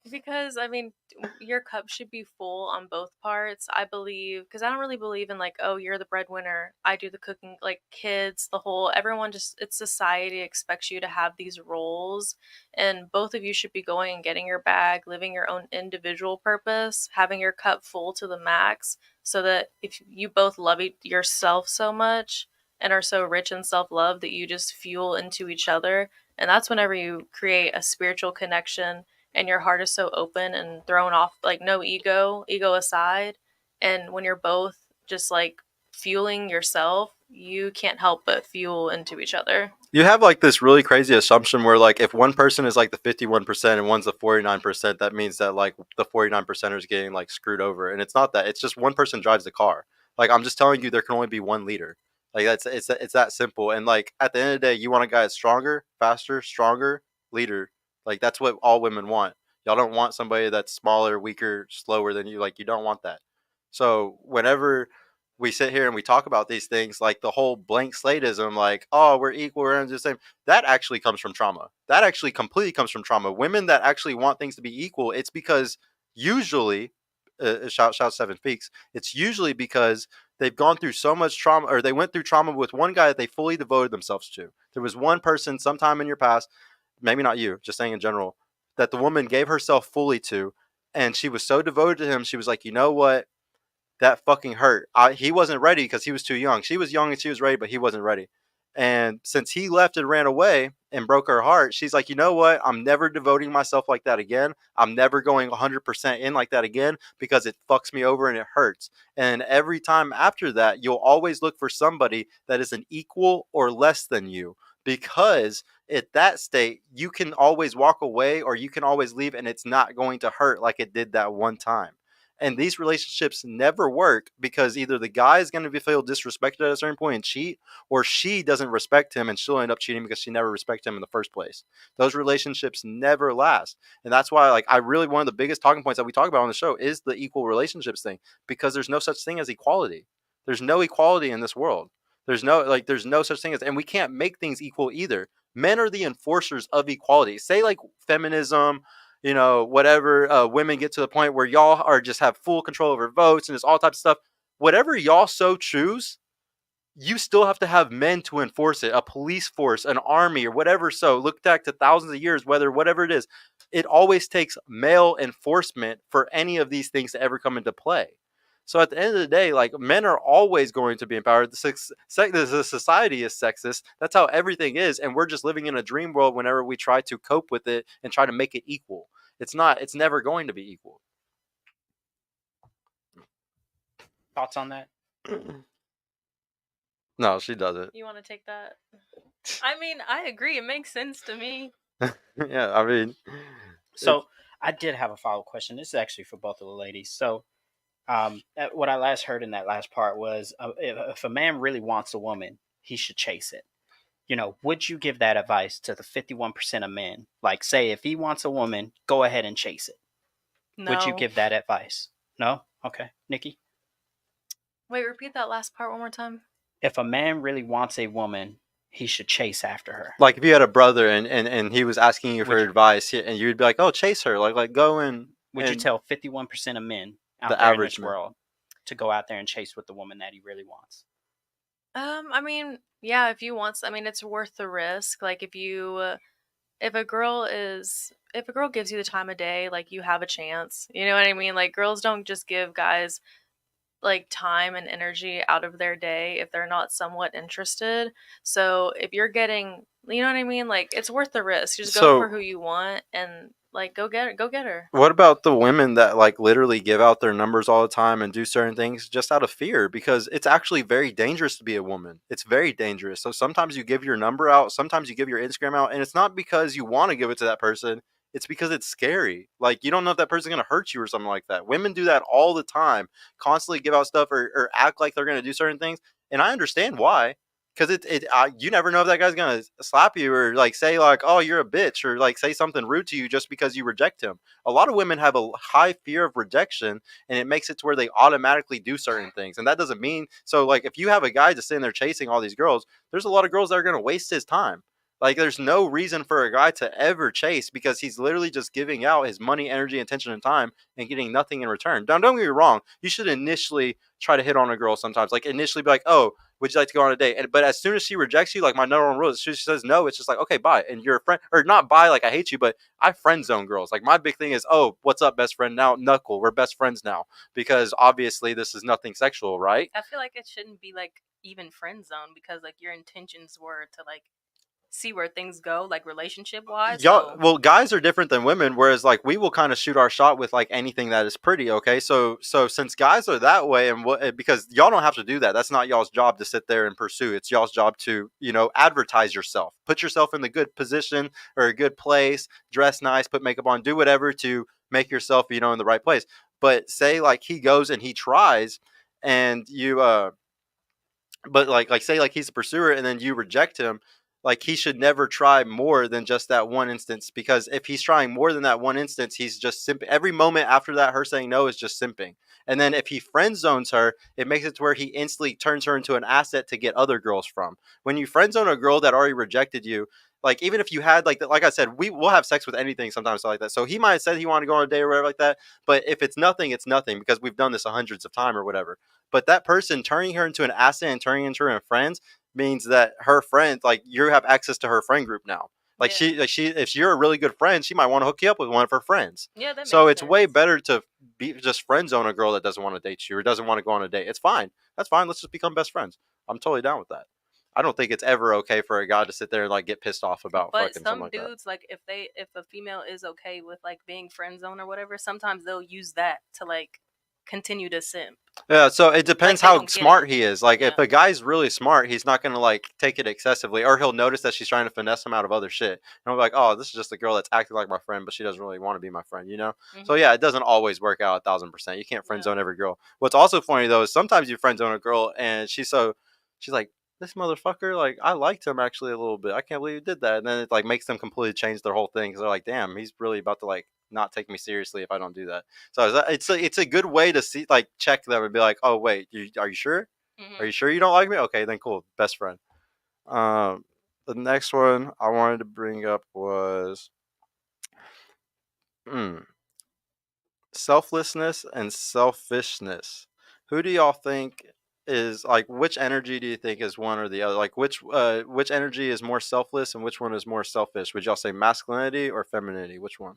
because I mean, your cup should be full on both parts. I believe because I don't really believe in like, oh, you're the breadwinner, I do the cooking, like kids, the whole everyone just it's society expects you to have these roles, and both of you should be going and getting your bag, living your own individual purpose, having your cup full to the max, so that if you both love yourself so much and are so rich in self love that you just fuel into each other, and that's whenever you create a spiritual connection and your heart is so open and thrown off, like no ego aside, and when you're both just like fueling yourself, you can't help but fuel into each other. You have like this really crazy assumption where like if one person is like the 51% and one's the 49%, that means that like the 49% is getting like screwed over. And it's not that. It's just one person drives the car. Like I'm just telling you there can only be one leader. Like it's that simple. And like at the end of the day, you want a guy that's stronger, faster, stronger, leader. Like that's what all women want. Y'all don't want somebody that's smaller, weaker, slower than you. Like you don't want that. So whenever we sit here and we talk about these things, like the whole blank slateism, like, oh, we're equal, we're the same. That actually comes from trauma. That actually completely comes from trauma. Women that actually want things to be equal, it's because usually, shout Seven Peaks, it's usually because they've gone through so much trauma, or they went through trauma with one guy that they fully devoted themselves to. There was one person sometime in your past, maybe not you, just saying in general, that the woman gave herself fully to, and she was so devoted to him, she was like, you know what? That fucking hurt. He wasn't ready because he was too young. She was young and she was ready, but he wasn't ready. And since he left and ran away and broke her heart, she's like, you know what? I'm never devoting myself like that again. I'm never going 100% in like that again because it fucks me over and it hurts. And every time after that, you'll always look for somebody that is an equal or less than you because at that state, you can always walk away or you can always leave and it's not going to hurt like it did that one time. And these relationships never work because either the guy is going to feel disrespected at a certain point and cheat, or she doesn't respect him and she'll end up cheating because she never respected him in the first place. Those relationships never last. And that's why, like, I really, one of the biggest talking points that we talk about on the show is the equal relationships thing, because there's no such thing as equality. There's no equality in this world. There's no such thing as, and we can't make things equal either. Men are the enforcers of equality. Say like feminism, whatever, women get to the point where y'all are just have full control over votes and it's all types of stuff. Whatever y'all so choose, you still have to have men to enforce it, a police force, an army, or whatever. So look back to thousands of years, whatever it is, it always takes male enforcement for any of these things to ever come into play. So at the end of the day, like, men are always going to be empowered. The society is sexist. That's how everything is. And we're just living in a dream world whenever we try to cope with it and try to make it equal. It's not, it's never going to be equal. Thoughts on that? No, she doesn't. You want to take that? I mean, I agree. It makes sense to me. Yeah, I mean. So I did have a follow-up question. This is actually for both of the ladies. So what I last heard in that last part was if a man really wants a woman, he should chase it. Would you give that advice to the 51% of men? Like, say, if he wants a woman, go ahead and chase it. No. Would you give that advice? No? Okay. Nikki? Wait, repeat that last part one more time. If a man really wants a woman, he should chase after her. Like if you had a brother and he was asking you for advice and you'd be like, oh, chase her. Like go and... Would you tell 51% of men out the there in average this man world to go out there and chase with the woman that he really wants? I mean, yeah, if you want, I mean, it's worth the risk. Like if a girl gives you the time of day, like, you have a chance. You know what I mean? Like, girls don't just give guys like time and energy out of their day if they're not somewhat interested. So if you're getting, you know what I mean? Like, it's worth the risk. Just go for who you want and like go get her. What about the women that like literally give out their numbers all the time and do certain things just out of fear? Because it's actually very dangerous to be a woman. It's very dangerous. So sometimes you give your number out, sometimes you give your Instagram out, and it's not because you want to give it to that person. It's because it's scary. Like, you don't know if that person's going to hurt you or something like that. Women do that all the time, constantly give out stuff or act like they're going to do certain things. And I understand why. Because you never know if that guy's going to slap you or like say like, oh, you're a bitch, or like say something rude to you just because you reject him. A lot of women have a high fear of rejection, and it makes it to where they automatically do certain things. And that doesn't mean, so like if you have a guy just sitting there chasing all these girls, there's a lot of girls that are going to waste his time. Like, there's no reason for a guy to ever chase because he's literally just giving out his money, energy, attention, and time and getting nothing in return. Now, don't get me wrong. You should initially try to hit on a girl sometimes. Like, initially be like, oh, would you like to go on a date? But as soon as she rejects you, like my number one rule, as soon as she says no, it's just like, okay, bye. And you're a friend, or not bye, like I hate you, but I friend zone girls. Like, my big thing is, oh, what's up, best friend? Now, knuckle, we're best friends now. Because obviously this is nothing sexual, right? I feel like it shouldn't be like even friend zone because like your intentions were to like see where things go, like relationship wise. Well, guys are different than women, whereas like we will kind of shoot our shot with like anything that is pretty. Okay, so since guys are that way, and because y'all don't have to do that, that's not y'all's job to sit there and pursue. It's y'all's job to advertise yourself, put yourself in the good position or a good place, dress nice, put makeup on, do whatever to make yourself in the right place. But say like he goes and he tries, and you but like say like he's a pursuer and then you reject him. Like, he should never try more than just that one instance, because if he's trying more than that one instance, he's just simping. Every moment after that, her saying no is just simping. And then if he friend zones her, it makes it to where he instantly turns her into an asset to get other girls from. When you friend zone a girl that already rejected you, like, even if you had like I said, we'll have sex with anything sometimes like that. So he might have said he wanted to go on a date or whatever like that. But if it's nothing, it's nothing, because we've done this hundreds of times or whatever. But that person turning her into an asset and turning into her friends means that her friends, like, you have access to her friend group now. Like, she if you're a really good friend, she might want to hook you up with one of her friends. Yeah, that makes so it's sense. way better to be just friend zone a girl that doesn't want to date you or doesn't want to go on a date. It's fine. That's fine. Let's just become best friends. I'm totally down with that. I don't think it's ever okay for a guy to sit there and like get pissed off about but fucking something like that. Some dudes, like, if a female is okay with like being friend zone or whatever, sometimes they'll use that to like continue to simp. Yeah, so it depends they how don't get smart it. he is. Like, if Yeah. a guy's really smart, he's not gonna like take it excessively, or he'll notice that she's trying to finesse him out of other shit. And I'm like, oh, this is just a girl that's acting like my friend, but she doesn't really want to be my friend, you know? So Mhm. yeah, it doesn't always work out 1,000%. You can't friend Yeah. zone every girl. What's also funny though is sometimes you friend zone a girl, and she's like, this motherfucker, like I liked him actually a little bit. I can't believe he did that, and then it like makes them completely change their whole thing because they're like, damn, he's really about to like not take me seriously if I don't do that. So it's a good way to see, like, check them and be like, oh wait, are you sure? Are you Mhm. sure you don't like me? Okay, then cool, best friend. Um, the next one I wanted to bring up was hmm, selflessness and selfishness. Who do y'all think is like, which energy do you think is one or the other? Like which energy is more selfless and which one is more selfish? Would y'all say masculinity or femininity? Which one?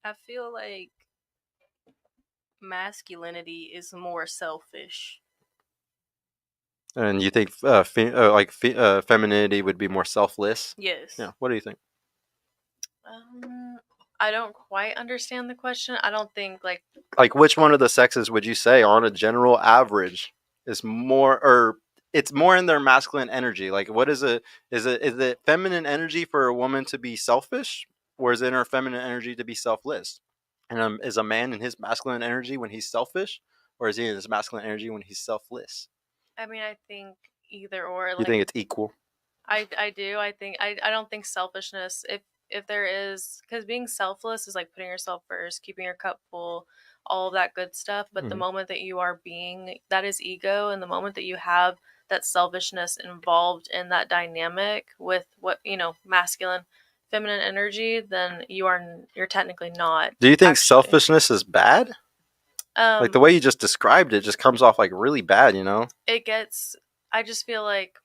I feel like masculinity is more selfish. And you think femininity would be more selfless? Yes. Yeah. What do you think? I don't quite understand the question. I don't think Like, which one of the sexes would you say, on a general average, is more, or it's more in their masculine energy? Like, what is it feminine energy for a woman to be selfish, or is it in her feminine energy to be selfless? And is a man in his masculine energy when he's selfish, or is he in his masculine energy when he's selfless? I mean, I think either or. You think it's equal? I do. I don't think selfishness, if there is, because being selfless is like putting yourself first, keeping your cup full, all of that good stuff. But the Mhm. moment that you are being, that is ego, and the moment that you have that selfishness involved in that dynamic with what, masculine, feminine energy, then you're technically not Do you think actually. selfishness is bad? Like, the Um, way you just described it just comes off like really bad, you know? it gets. I just feel like,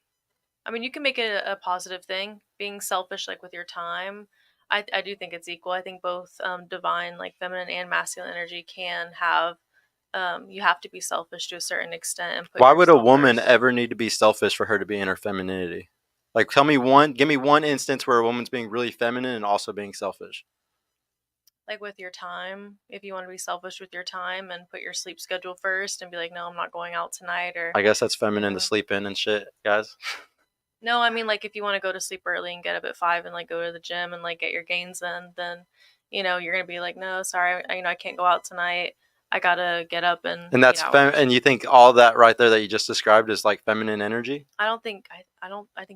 I mean, you can make it a positive thing, being selfish, like with your time. I do think it's equal. I think both divine, like feminine and masculine energy, can have. You have to be selfish to a certain extent and put Why would a yourself woman first. ever need to be selfish for her to be in her femininity? Like, give me one instance where a woman's being really feminine and also being selfish. Like with your time, if you want to be selfish with your time and put your sleep schedule first and be like, no, I'm not going out tonight, or I guess that's feminine to know. sleep in and shit, guys. No, I mean, like if you want to go to sleep early and get up at 5 and like go to the gym and like get your gains in, then you're gonna be like, no, sorry, I can't go out tonight. I gotta get up in And 8 hours. and you think all that right there that you just described is like feminine energy? I think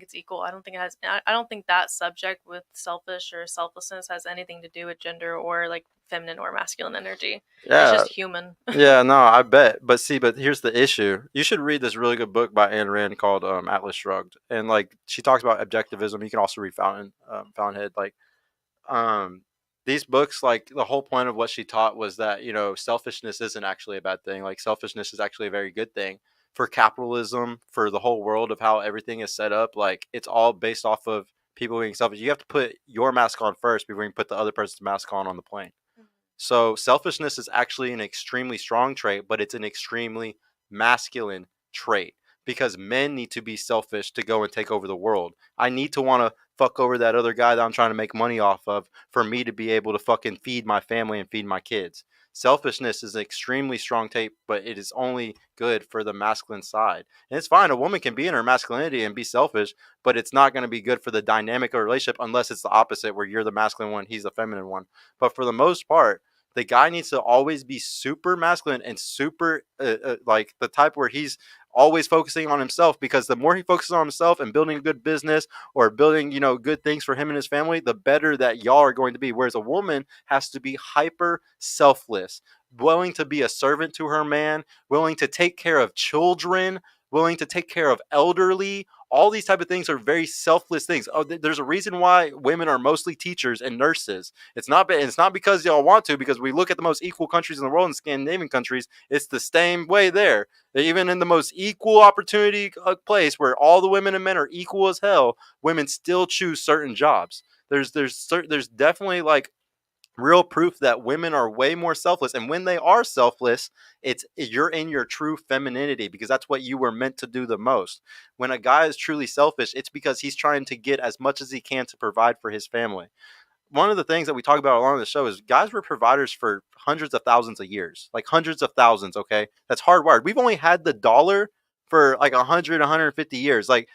it's equal. I don't think it has. I don't think that subject with selfish or selflessness has anything to do with gender or like feminine or masculine energy. It's Yeah. just human. Yeah, no, I bet. But here's the issue. You should read this really good book by Ayn Rand called Atlas Shrugged. And like, she talks about objectivism. You can also read Fountainhead. Like, um these books, like, the whole point of what she taught was that, selfishness isn't actually a bad thing. Like, selfishness is actually a very good thing for capitalism, for the whole world of how everything is set up. Like, it's all based off of people being selfish. You have to put your mask on first before you can put the other person's mask on the plane. So selfishness is actually an extremely strong trait, but it's an extremely masculine trait, because men need to be selfish to go and take over the world. I need to want to fuck over that other guy that I'm trying to make money off of for me to be able to fucking feed my family and feed my kids. Selfishness is an extremely strong trait, but it is only good for the masculine side. And it's fine. A woman can be in her masculinity and be selfish, but it's not going to be good for the dynamic of a relationship unless it's the opposite, where you're the masculine one, he's the feminine one. But for the most part, the guy needs to always be super masculine and super like the type where he's always focusing on himself, because the more he focuses on himself and building a good business or building, good things for him and his family, the better that y'all are going to be. Whereas a woman has to be hyper selfless, willing to be a servant to her man, willing to take care of children, willing to take care of elderly. All these type of things are very selfless things. Oh, there's a reason why women are mostly teachers and nurses. It's not because y'all want to, because we look at the most equal countries in the world, in Scandinavian countries, it's the same way there. Even in the most equal opportunity place where all the women and men are equal as hell, women still choose certain jobs. There's definitely like real proof that women are way more selfless, and when they are selfless, you're in your true femininity, because that's what you were meant to do the most. When a guy is truly selfish, it's because he's trying to get as much as he can to provide for his family. one of the things that we talk about along the show is guys were providers for hundreds of thousands of years, like hundreds of thousands. Okay, that's hardwired. We've only had the dollar for like 100, 150 years. Like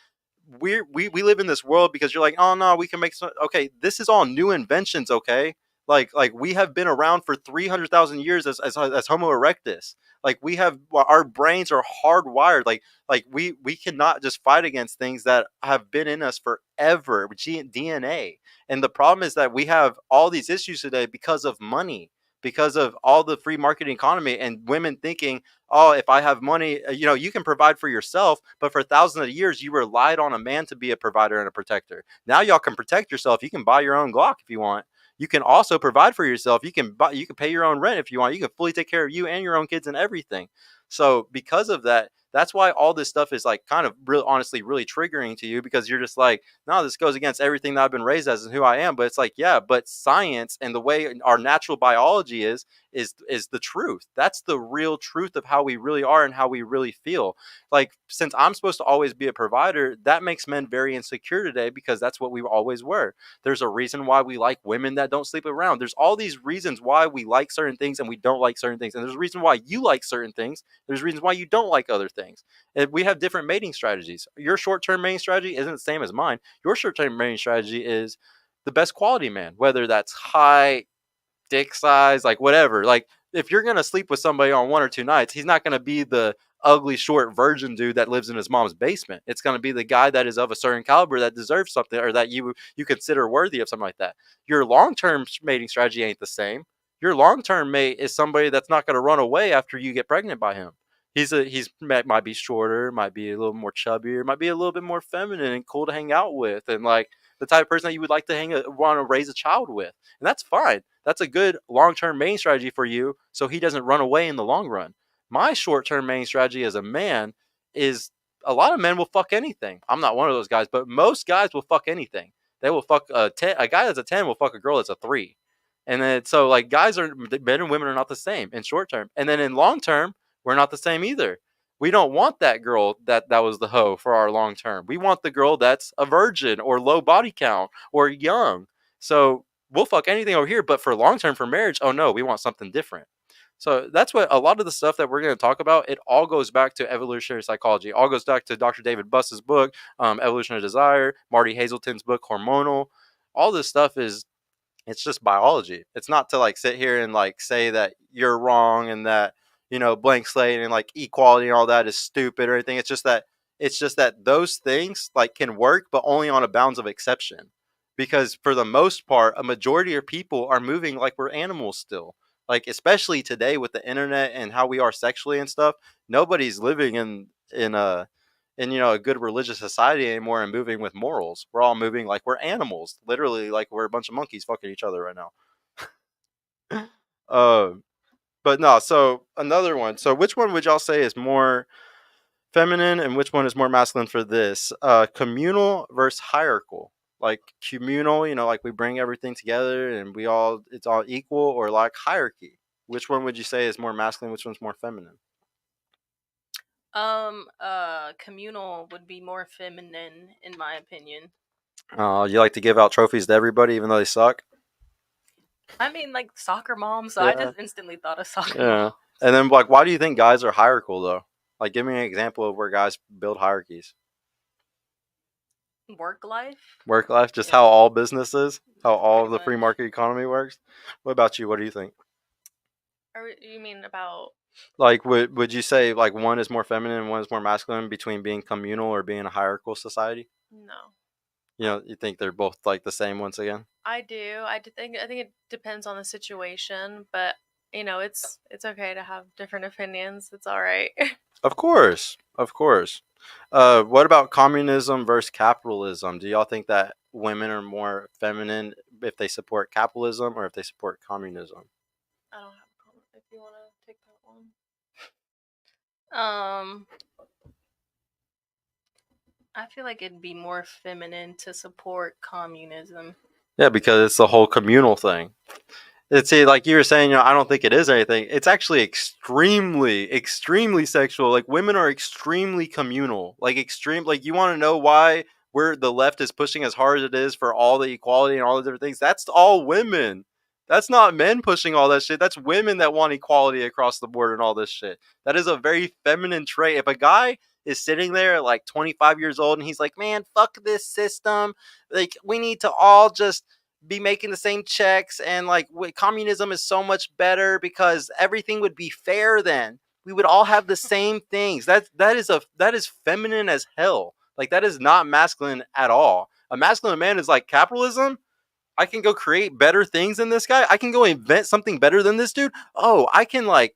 we live in this world because you're like, oh no, we can make some. Okay, this is all new inventions. Okay, like we have been around for 300,000 years as Homo erectus. Like we have, our brains are hardwired. Like we cannot just fight against things that have been in us forever, DNA. And the problem is that we have all these issues today because of money, because of all the free market economy and women thinking, oh, if I have money, you can provide for yourself. But for thousands of years, you relied on a man to be a provider and a protector. Now y'all can protect yourself. You can buy your own Glock if you want. You can also provide for yourself. You can pay your own rent if you want. You can fully take care of you and your own kids and everything. So because of that, that's why all this stuff is like kind of real, honestly, really triggering to you, because you're just like, no, this goes against everything that I've been raised as and who I am. But it's like, yeah, but science and the way our natural biology is the truth. That's the real truth of how we really are and how we really feel. Like, since I'm supposed to always be a provider, that makes men very insecure today, because that's what we always were. There's a reason why we like women that don't sleep around. There's all these reasons why we like certain things and we don't like certain things. And there's a reason why you like certain things. There's reasons why you don't like other things. And we have different mating strategies. Your short-term mating strategy isn't the same as mine. Your short-term mating strategy is the best quality man, whether that's height, dick size, like whatever. Like, if you're gonna sleep with somebody on 1 or 2 nights, he's not gonna be the ugly short virgin dude that lives in his mom's basement. It's gonna be the guy that is of a certain caliber that deserves something, or that you consider worthy of something like that. Your long-term mating strategy ain't the same. Your long-term mate is somebody that's not gonna run away after you get pregnant by him. He's might be shorter, might be a little more chubbier, might be a little bit more feminine and cool to hang out with, and like the type of person that you would like to want to raise a child with. And that's fine. That's a good long-term main strategy for you, so he doesn't run away in the long run. My short-term main strategy as a man is, a lot of men will fuck anything. I'm not one of those guys, but most guys will fuck anything. They will fuck a guy that's a 10 will fuck a girl that's a 3. And then, so like, men and women are not the same in short term. And then in long term, we're not the same either. We don't want that girl that was the hoe for our long term. We want the girl that's a virgin or low body count or young. So we'll fuck anything over here, but for long term, for marriage, oh no, we want something different. So that's what a lot of the stuff that we're going to talk about, it all goes back to evolutionary psychology. It all goes back to Dr. David Buss's book, Evolution of Desire, Marty Hazelton's book, Hormonal. All this stuff it's just biology. It's not to like sit here and like say that you're wrong and that, blank slate and like equality and all that is stupid or anything. It's just that those things like can work, but only on a bounds of exception. Because for the most part, a majority of people are moving like we're animals still. Like, especially today with the internet and how we are sexually and stuff, nobody's living in a good religious society anymore and moving with morals. We're all moving like we're animals, literally, like we're a bunch of monkeys fucking each other right now. But no, so another one. So which one would y'all say is more feminine and which one is more masculine for this? Communal versus hierarchical. Like communal, like we bring everything together and it's all equal, or like hierarchy. Which one would you say is more masculine? Which one's more feminine? Communal would be more feminine in my opinion. You like to give out trophies to everybody even though they suck? I mean, like soccer mom, so I just instantly thought of soccer mom. And then, like, why do you think guys are hierarchical, though? Like, give me an example of where guys build hierarchies. Work life? Work life? Just how all business is? How all of the free market economy works? What about you? What do you think? You mean about... Like, would you say, like, one is more feminine and one is more masculine between being communal or being a hierarchical society? No. You think they're both, like, the same once again? I do. I think it depends on the situation, but it's okay to have different opinions. It's all right. Of course. What about communism versus capitalism? Do y'all think that women are more feminine if they support capitalism or if they support communism? I don't have a comment if you want to take that one. I feel like it'd be more feminine to support communism. Yeah, because it's the whole communal thing. It's like you were saying, I don't think it is anything. It's actually extremely, extremely sexual. Like, women are extremely communal. Like, you want to know why where the left is pushing as hard as it is for all the equality and all the different things, that's all women. That's not men pushing all that shit. That's women that want equality across the board and all this shit. That is a very feminine trait. If a guy is sitting there at like 25 years old and he's like, man, fuck this system. Like, we need to all just be making the same checks, and like communism is so much better because everything would be fair then. We would all have the same things. That is feminine as hell. Like, that is not masculine at all. A masculine man is like, capitalism, I can go create better things than this guy. I can go invent something better than this dude. Oh, I can like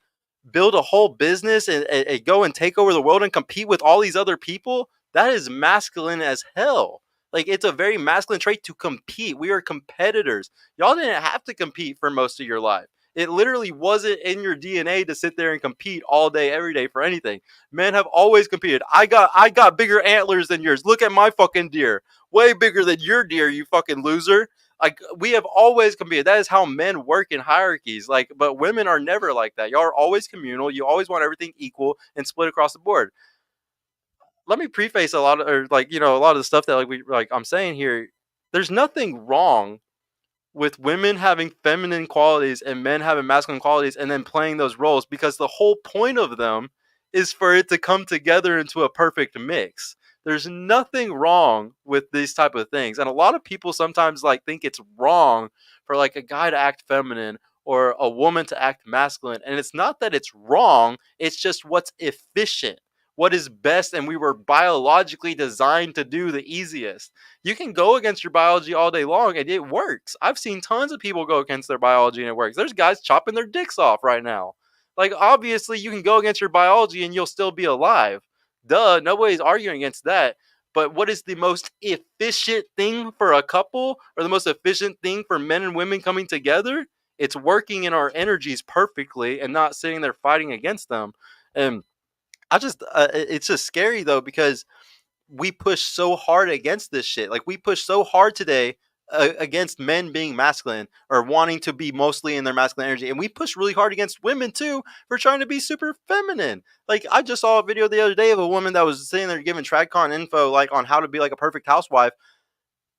build a whole business and go and take over the world and compete with all these other people. That is masculine as hell. Like, it's a very masculine trait to compete. We are competitors. Y'all didn't have to compete for most of your life. It literally wasn't in your DNA to sit there and compete all day, every day for anything. Men have always competed. I got bigger antlers than yours. Look at my fucking deer. Way bigger than your deer, you fucking loser. Like, we have always competed. That is how men work in hierarchies. Like, but women are never like that. Y'all are always communal. You always want everything equal and split across the board. Let me preface a lot of, or like, a lot of the stuff that I'm saying here. There's nothing wrong with women having feminine qualities and men having masculine qualities and then playing those roles, because the whole point of them is for it to come together into a perfect mix. There's nothing wrong with these type of things. And a lot of people sometimes like think it's wrong for like a guy to act feminine or a woman to act masculine. And it's not that it's wrong, it's just what's efficient, what is best, and we were biologically designed to do the easiest. You can go against your biology all day long and it works. I've seen tons of people go against their biology and it works. There's guys chopping their dicks off right now. Like, obviously you can go against your biology and you'll still be alive. Duh, nobody's arguing against that. But what is the most efficient thing for a couple, or the most efficient thing for men and women coming together? It's working in our energies perfectly and not sitting there fighting against them. And it's just scary though, because we push so hard against this shit. Like, we push so hard today against men being masculine or wanting to be mostly in their masculine energy, and we push really hard against women too for trying to be super feminine. Like, I just saw a video the other day of a woman that was sitting there giving TradCon info like on how to be like a perfect housewife,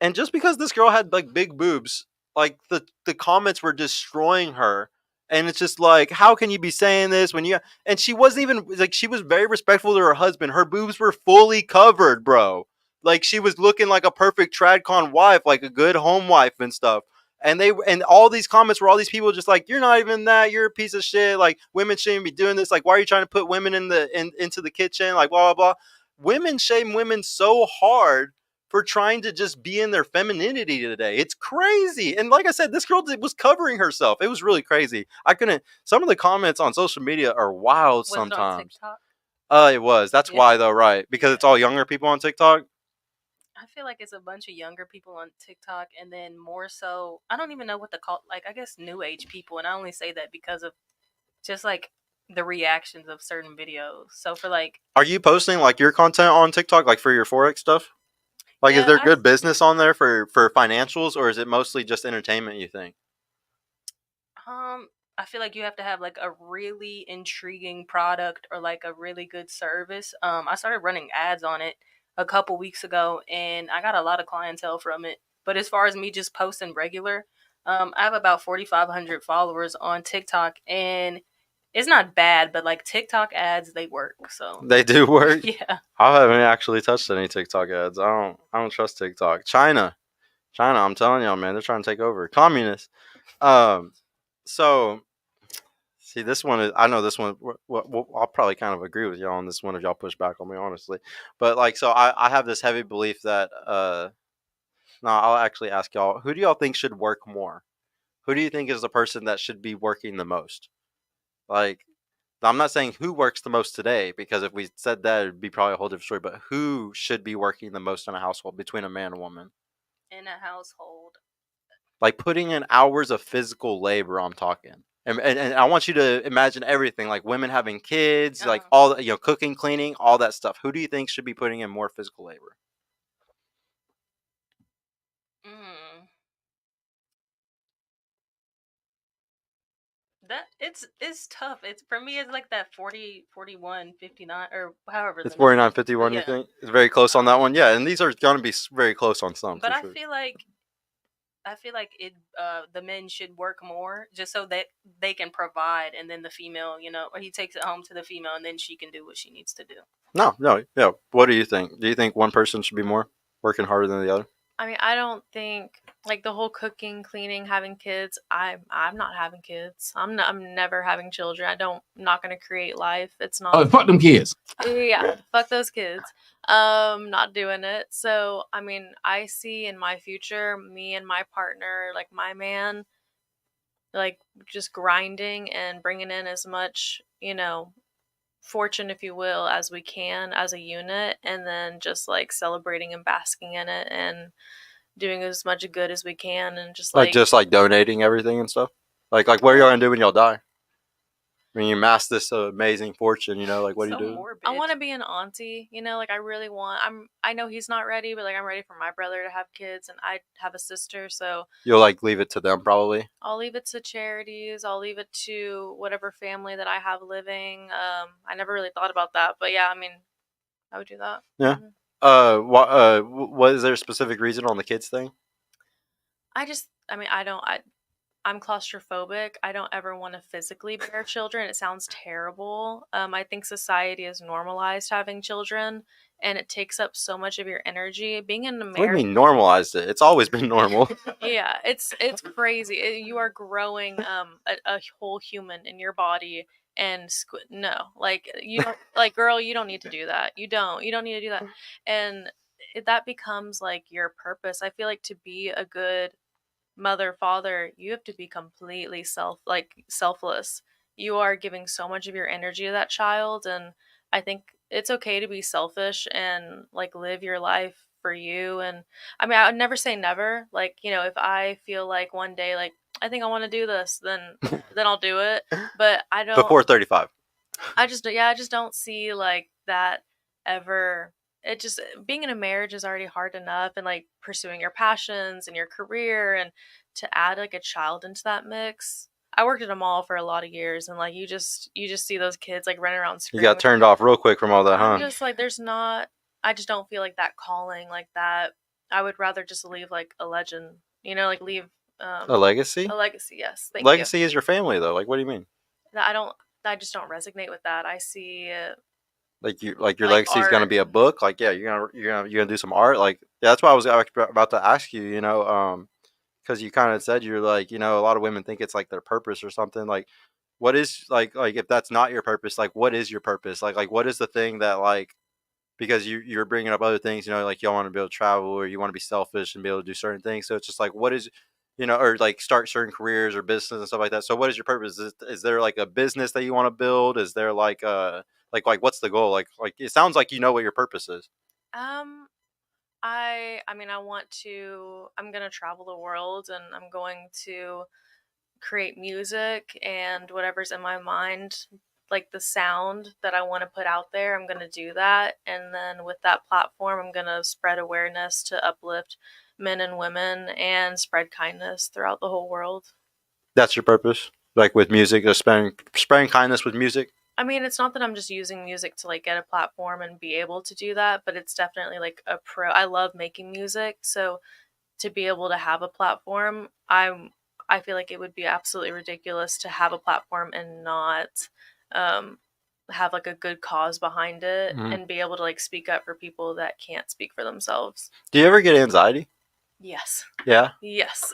and just because this girl had like big boobs, like the comments were destroying her. And it's just like, how can you be saying this when you, and she wasn't even like, she was very respectful to her husband. Her boobs were fully covered, bro. Like, she was looking like a perfect tradcon wife, like a good home wife and stuff. And all these comments were all these people just like, you're not even that, you're a piece of shit. Like, women shouldn't be doing this. Like, why are you trying to put women into the kitchen? Like, blah blah blah. Women shame women so hard for trying to just be in their femininity today. It's crazy. And like I said, this girl was covering herself. It was really crazy. I couldn't. Some of the comments on social media are wild Was it on sometimes. TikTok? It was. That's Yeah. why though, right? Because it's all younger people on TikTok. I feel like it's a bunch of younger people on TikTok, and then more so, I don't even know what to call, like, I guess new age people. And I only say that because of just like the reactions of certain videos. So for like, Are you posting like your content on TikTok, like for your Forex stuff? Like, is yeah, there good business on there for financials, or is it mostly just entertainment, you think? I feel like you have to have like a really intriguing product or like a really good service. I started running ads on it a couple weeks ago, and I got a lot of clientele from it. But as far as me just posting regular, I have about 4,500 followers on TikTok, and it's not bad, but like TikTok ads, they work. So They do work. yeah. I haven't actually touched any TikTok ads. I don't trust TikTok. China, I'm telling y'all, man, they're trying to take over. Communists. So see, this one is. I know this one. Well, I'll probably kind of agree with y'all on this one if y'all push back on me, honestly. But like, so I have this heavy belief that no, I'll actually ask y'all. Who do y'all think should work more? Who do you think is the person that should be working the most? Like, I'm not saying who works the most today, because if we said that, it'd be probably a whole different story. But who should be working the most in a household between a man and woman? In a household. Like, putting in hours of physical labor, I'm talking. And I want you to imagine everything, like women having kids, like all, cooking, cleaning, all that stuff. Who do you think should be putting in more physical labor? That it's tough. It's for me. It's like that 40, 41, 59, or however. It's the number 49, is. 51, you Yeah. think? It's very close on that one? Yeah, and these are going to be very close on some, But for I sure. feel like it. The men should work more just so that they can provide, and then the female, or he takes it home to the female, and then she can do what she needs to do. No, yeah. What do you think? Do you think one person should be more working harder than the other? I mean, I don't think like the whole cooking, cleaning, having kids. I'm not having kids. I'm never having children. I'm not gonna create life. It's not. Oh, fuck them kids. Yeah, fuck those kids. Not doing it. So I mean, I see in my future me and my partner, like my man, like just grinding and bringing in as much, fortune, if you will, as we can as a unit, and then just like celebrating and basking in it and doing as much good as we can, and just Like like just like donating everything and stuff? Like what are y'all going to do when y'all die? I mean, you amass this amazing fortune, like what do you So do? morbid. I want to be an auntie, like I really want. I know he's not ready, but like I'm ready for my brother to have kids, and I have a sister, so You'll like leave it to them probably. I'll leave it to charities. I'll leave it to whatever family that I have living. I never really thought about that, but yeah, I mean, I would do that. Yeah. Mhm. What is there a specific reason on the kids thing? I mean, I'm claustrophobic. I don't ever want to physically bear children. It sounds terrible. I think society has normalized having children, and it takes up so much of your energy. Being in What do you America, mean normalized it? It's always been normal. yeah, it's crazy. You are growing a whole human in your body, and no, like you don't, like girl, you don't need to do that. You don't need to do that, and that becomes like your purpose. I feel like to be a good mother, father, you have to be completely selfless. You are giving so much of your energy to that child, and I think it's okay to be selfish and like live your life for you. And I mean, I would never say never. Like, if I feel like one day like I think I want to do this, then I'll do it. But I don't Before 35. I just don't see like that ever. It just being in a marriage is already hard enough, and like pursuing your passions and your career, and to add like a child into that mix. I worked at a mall for a lot of years, and like you just see those kids like running around You screaming. got turned off real quick from all that, huh? I'm just like there's not. I just don't feel like that calling like that. I would rather just leave like a legend, like leave A legacy? a legacy. Yes, thank Legacy is your family, though. Like, what do you mean? you. I just don't resonate with that. I see. Like your Like legacy is gonna art. be a book. Like, yeah, you're gonna do some art. Like, yeah, that's why I was about to ask you. Because you kind of said you're like, a lot of women think it's like their purpose or something. Like, what is like if that's not your purpose, like what is your purpose? Like what is the thing that like because you're bringing up other things, like you want to be able to travel or you want to be selfish and be able to do certain things. So it's just like what is or like start certain careers or business and stuff like that. So what is your purpose? Is there like a business that you want to build? Is there like like what's the goal? Like it sounds like you know what your purpose is. Um, I mean I'm going to travel the world, and I'm going to create music and whatever's in my mind, like the sound that I want to put out there, I'm going to do that. And then with that platform, I'm going to spread awareness to uplift men and women and spread kindness throughout the whole world. That's your purpose, like with music, spreading kindness with music. I mean, it's not that I'm just using music to like get a platform and be able to do that, but it's definitely like I love making music, so to be able to have a platform, I feel like it would be absolutely ridiculous to have a platform and not um have like a good cause behind it, Mhm. and be able to like speak up for people that can't speak for themselves. Do you ever get anxiety? Yes. Yeah. Yes.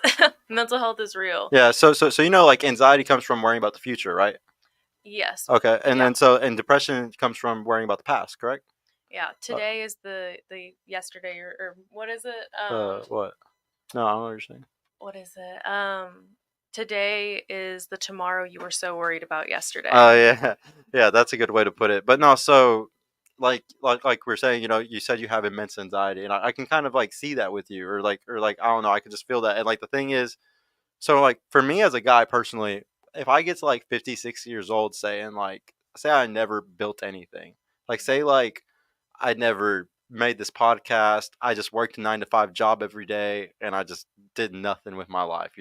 Mental health is real. Yeah. So like anxiety comes from worrying about the future, right? Yes. Okay. And Yeah. then depression comes from worrying about the past, correct? Yeah. Today is the yesterday, or what is it? What? No, I don't understand. What is it? Today is the tomorrow you were so worried about yesterday. Oh yeah, yeah, that's a good way to put it. But no, so like we're saying, you said you have immense anxiety, and I can kind of like see that with you, or I don't know, I can just feel that. And like the thing is, so like for me as a guy personally, if I get to like 56 years old, say I never built anything, like say like I never made this podcast, I just worked a 9 to 5 job every day, and I just did nothing with my life,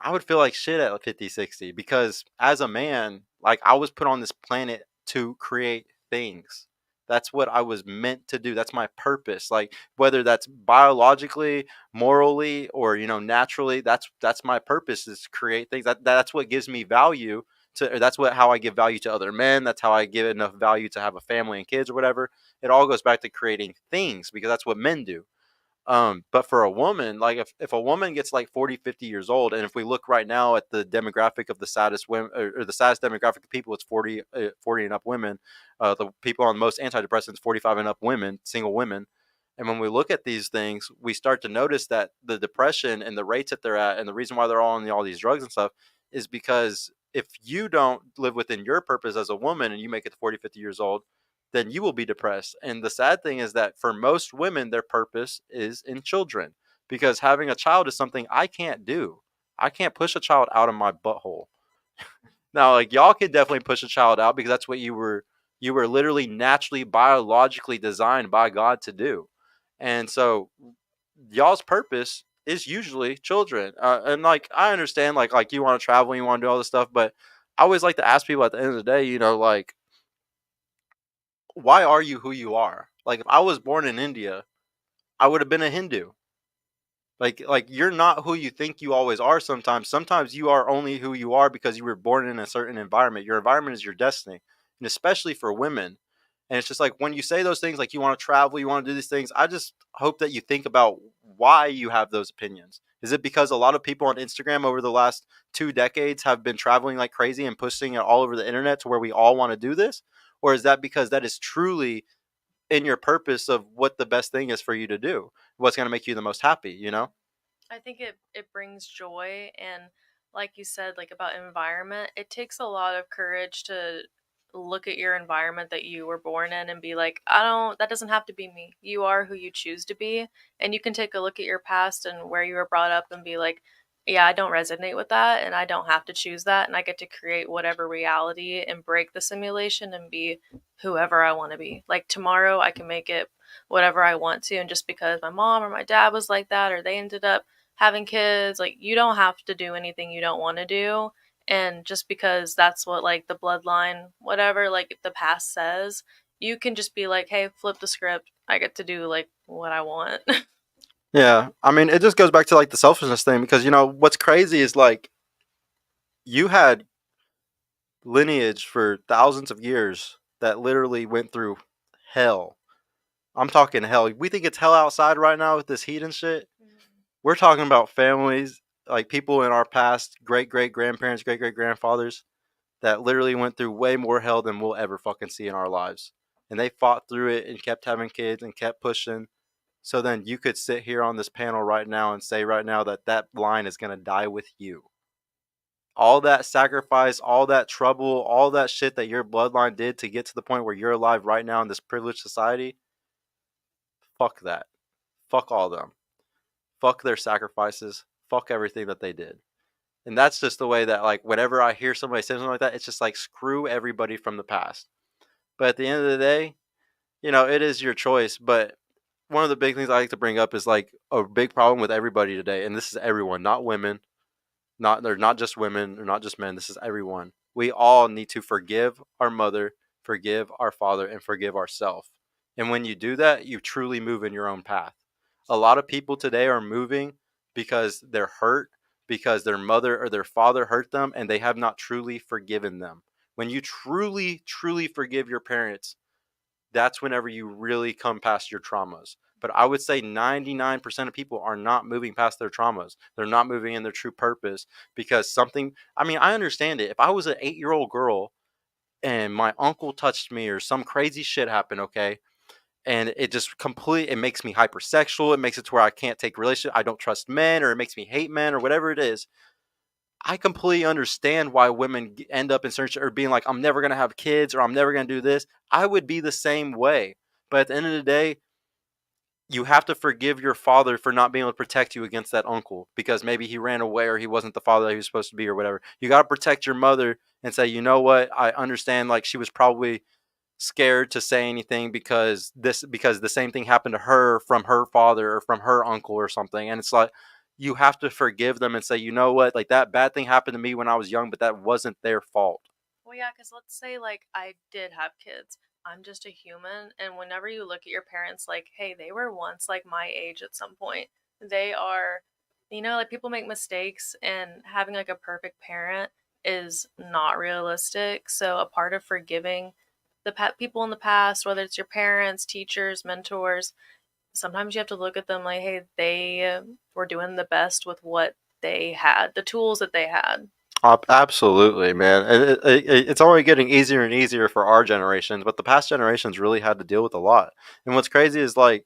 I would feel like shit at 50, 60 because as a man, like I was put on this planet to create things. That's what I was meant to do. That's my purpose. Like whether that's biologically, morally, or naturally, that's my purpose is to create things. That's what gives me value to. Or that's what how I give value to other men. That's how I give enough value to have a family and kids or whatever. It all goes back to creating things because that's what men do. But for a woman, like if a woman gets like 40, 50 years old, and if we look right now at the demographic of the saddest women or the saddest demographic of people, it's 40 and up women. The people on most antidepressants, 45 and up women, single women. And when we look at these things, we start to notice that the depression and the rates that they're at and the reason why they're all on all these drugs and stuff is because if you don't live within your purpose as a woman and you make it to 40, 50 years old, then you will be depressed. And the sad thing is that for most women, their purpose is in children because having a child is something I can't do. I can't push a child out of my butthole. Now, like y'all can definitely push a child out because that's what you were literally naturally biologically designed by God to do. And so y'all's purpose is usually children. And like I understand like you want to travel and you want to do all this stuff, but I always like to ask people at the end of the day, like why are you who you are? Like if I was born in India, I would have been a Hindu. Like you're not who you think you always are sometimes. Sometimes you are only who you are because you were born in a certain environment. Your environment is your destiny. And especially for women. And it's just like when you say those things like you want to travel, you want to do these things, I just hope that you think about why you have those opinions. Is it because a lot of people on Instagram over the last 2 decades have been traveling like crazy and pushing it all over the internet to where we all want to do this? Or is that because that is truly in your purpose of what the best thing is for you to do? What's going to make you the most happy? I think it brings joy, and like you said, like about environment, it takes a lot of courage to look at your environment that you were born in and be like, I don't that doesn't have to be me. You are who you choose to be, and you can take a look at your past and where you were brought up and be like, yeah, I don't resonate with that and I don't have to choose that and I get to create whatever reality and break the simulation and be whoever I want to be. Like tomorrow I can make it whatever I want to, and just because my mom or my dad was like that or they ended up having kids, like you don't have to do anything you don't want to do. And just because that's what like the bloodline whatever like the past says, you can just be like, hey, flip the script, I get to do like what I want. Yeah. I mean, it just goes back to like the selfishness thing because, what's crazy is like you had lineage for thousands of years that literally went through hell. I'm talking hell. We think it's hell outside right now with this heat and shit. We're talking about families, like people in our past, great great grandparents, great great grandfathers, that literally went through way more hell than we'll ever fucking see in our lives. And they fought through it and kept having kids and kept pushing. So then you could sit here on this panel right now and say right now that that line is going to die with you. All that sacrifice, all that trouble, all that shit that your bloodline did to get to the point where you're alive right now in this privileged society, fuck that. Fuck all of them. Fuck their sacrifices. Fuck everything that they did. And that's just the way that, like, whenever I hear somebody say something like that, it's just like, screw everybody from the past. But at the end of the day, it is your choice. But one of the big things I like to bring up is like a big problem with everybody today. And this is everyone, not women, they're not just women or not just men. This is everyone. We all need to forgive our mother, forgive our father, and forgive ourselves. And when you do that, you truly move in your own path. A lot of people today are moving because they're hurt, because their mother or their father hurt them, and they have not truly forgiven them. When you truly, truly forgive your parents, that's whenever you really come past your traumas. But I would say 99% of people are not moving past their traumas. They're not moving in their true purpose because I understand it. If I was an 8-year-old girl and my uncle touched me or some crazy shit happened, okay, and it makes me hypersexual. It makes it to where I can't take relationships. I don't trust men, or it makes me hate men, or whatever it is. I completely understand why women end up in search or being like, I'm never going to have kids or I'm never going to do this. I would be the same way. But at the end of the day, you have to forgive your father for not being able to protect you against that uncle because maybe he ran away or he wasn't the father that he was supposed to be or whatever. You got to protect your mother and say, you know what? I understand like she was probably scared to say anything because the same thing happened to her from her father or from her uncle or something. And it's like you have to forgive them and say, you know what, like that bad thing happened to me when I was young, but that wasn't their fault. Well, yeah, because let's say, like, I did have kids. I'm just a human, and whenever you look at your parents, like, hey, they were once like my age at some point. They are, like, people make mistakes, and having like a perfect parent is not realistic. So, a part of forgiving the people in the past, whether it's your parents, teachers, mentors, sometimes you have to look at them like, hey, they were doing the best with what they had, the tools that they had. Absolutely, man. And it's only getting easier and easier for our generations, but the past generations really had to deal with a lot. And what's crazy is like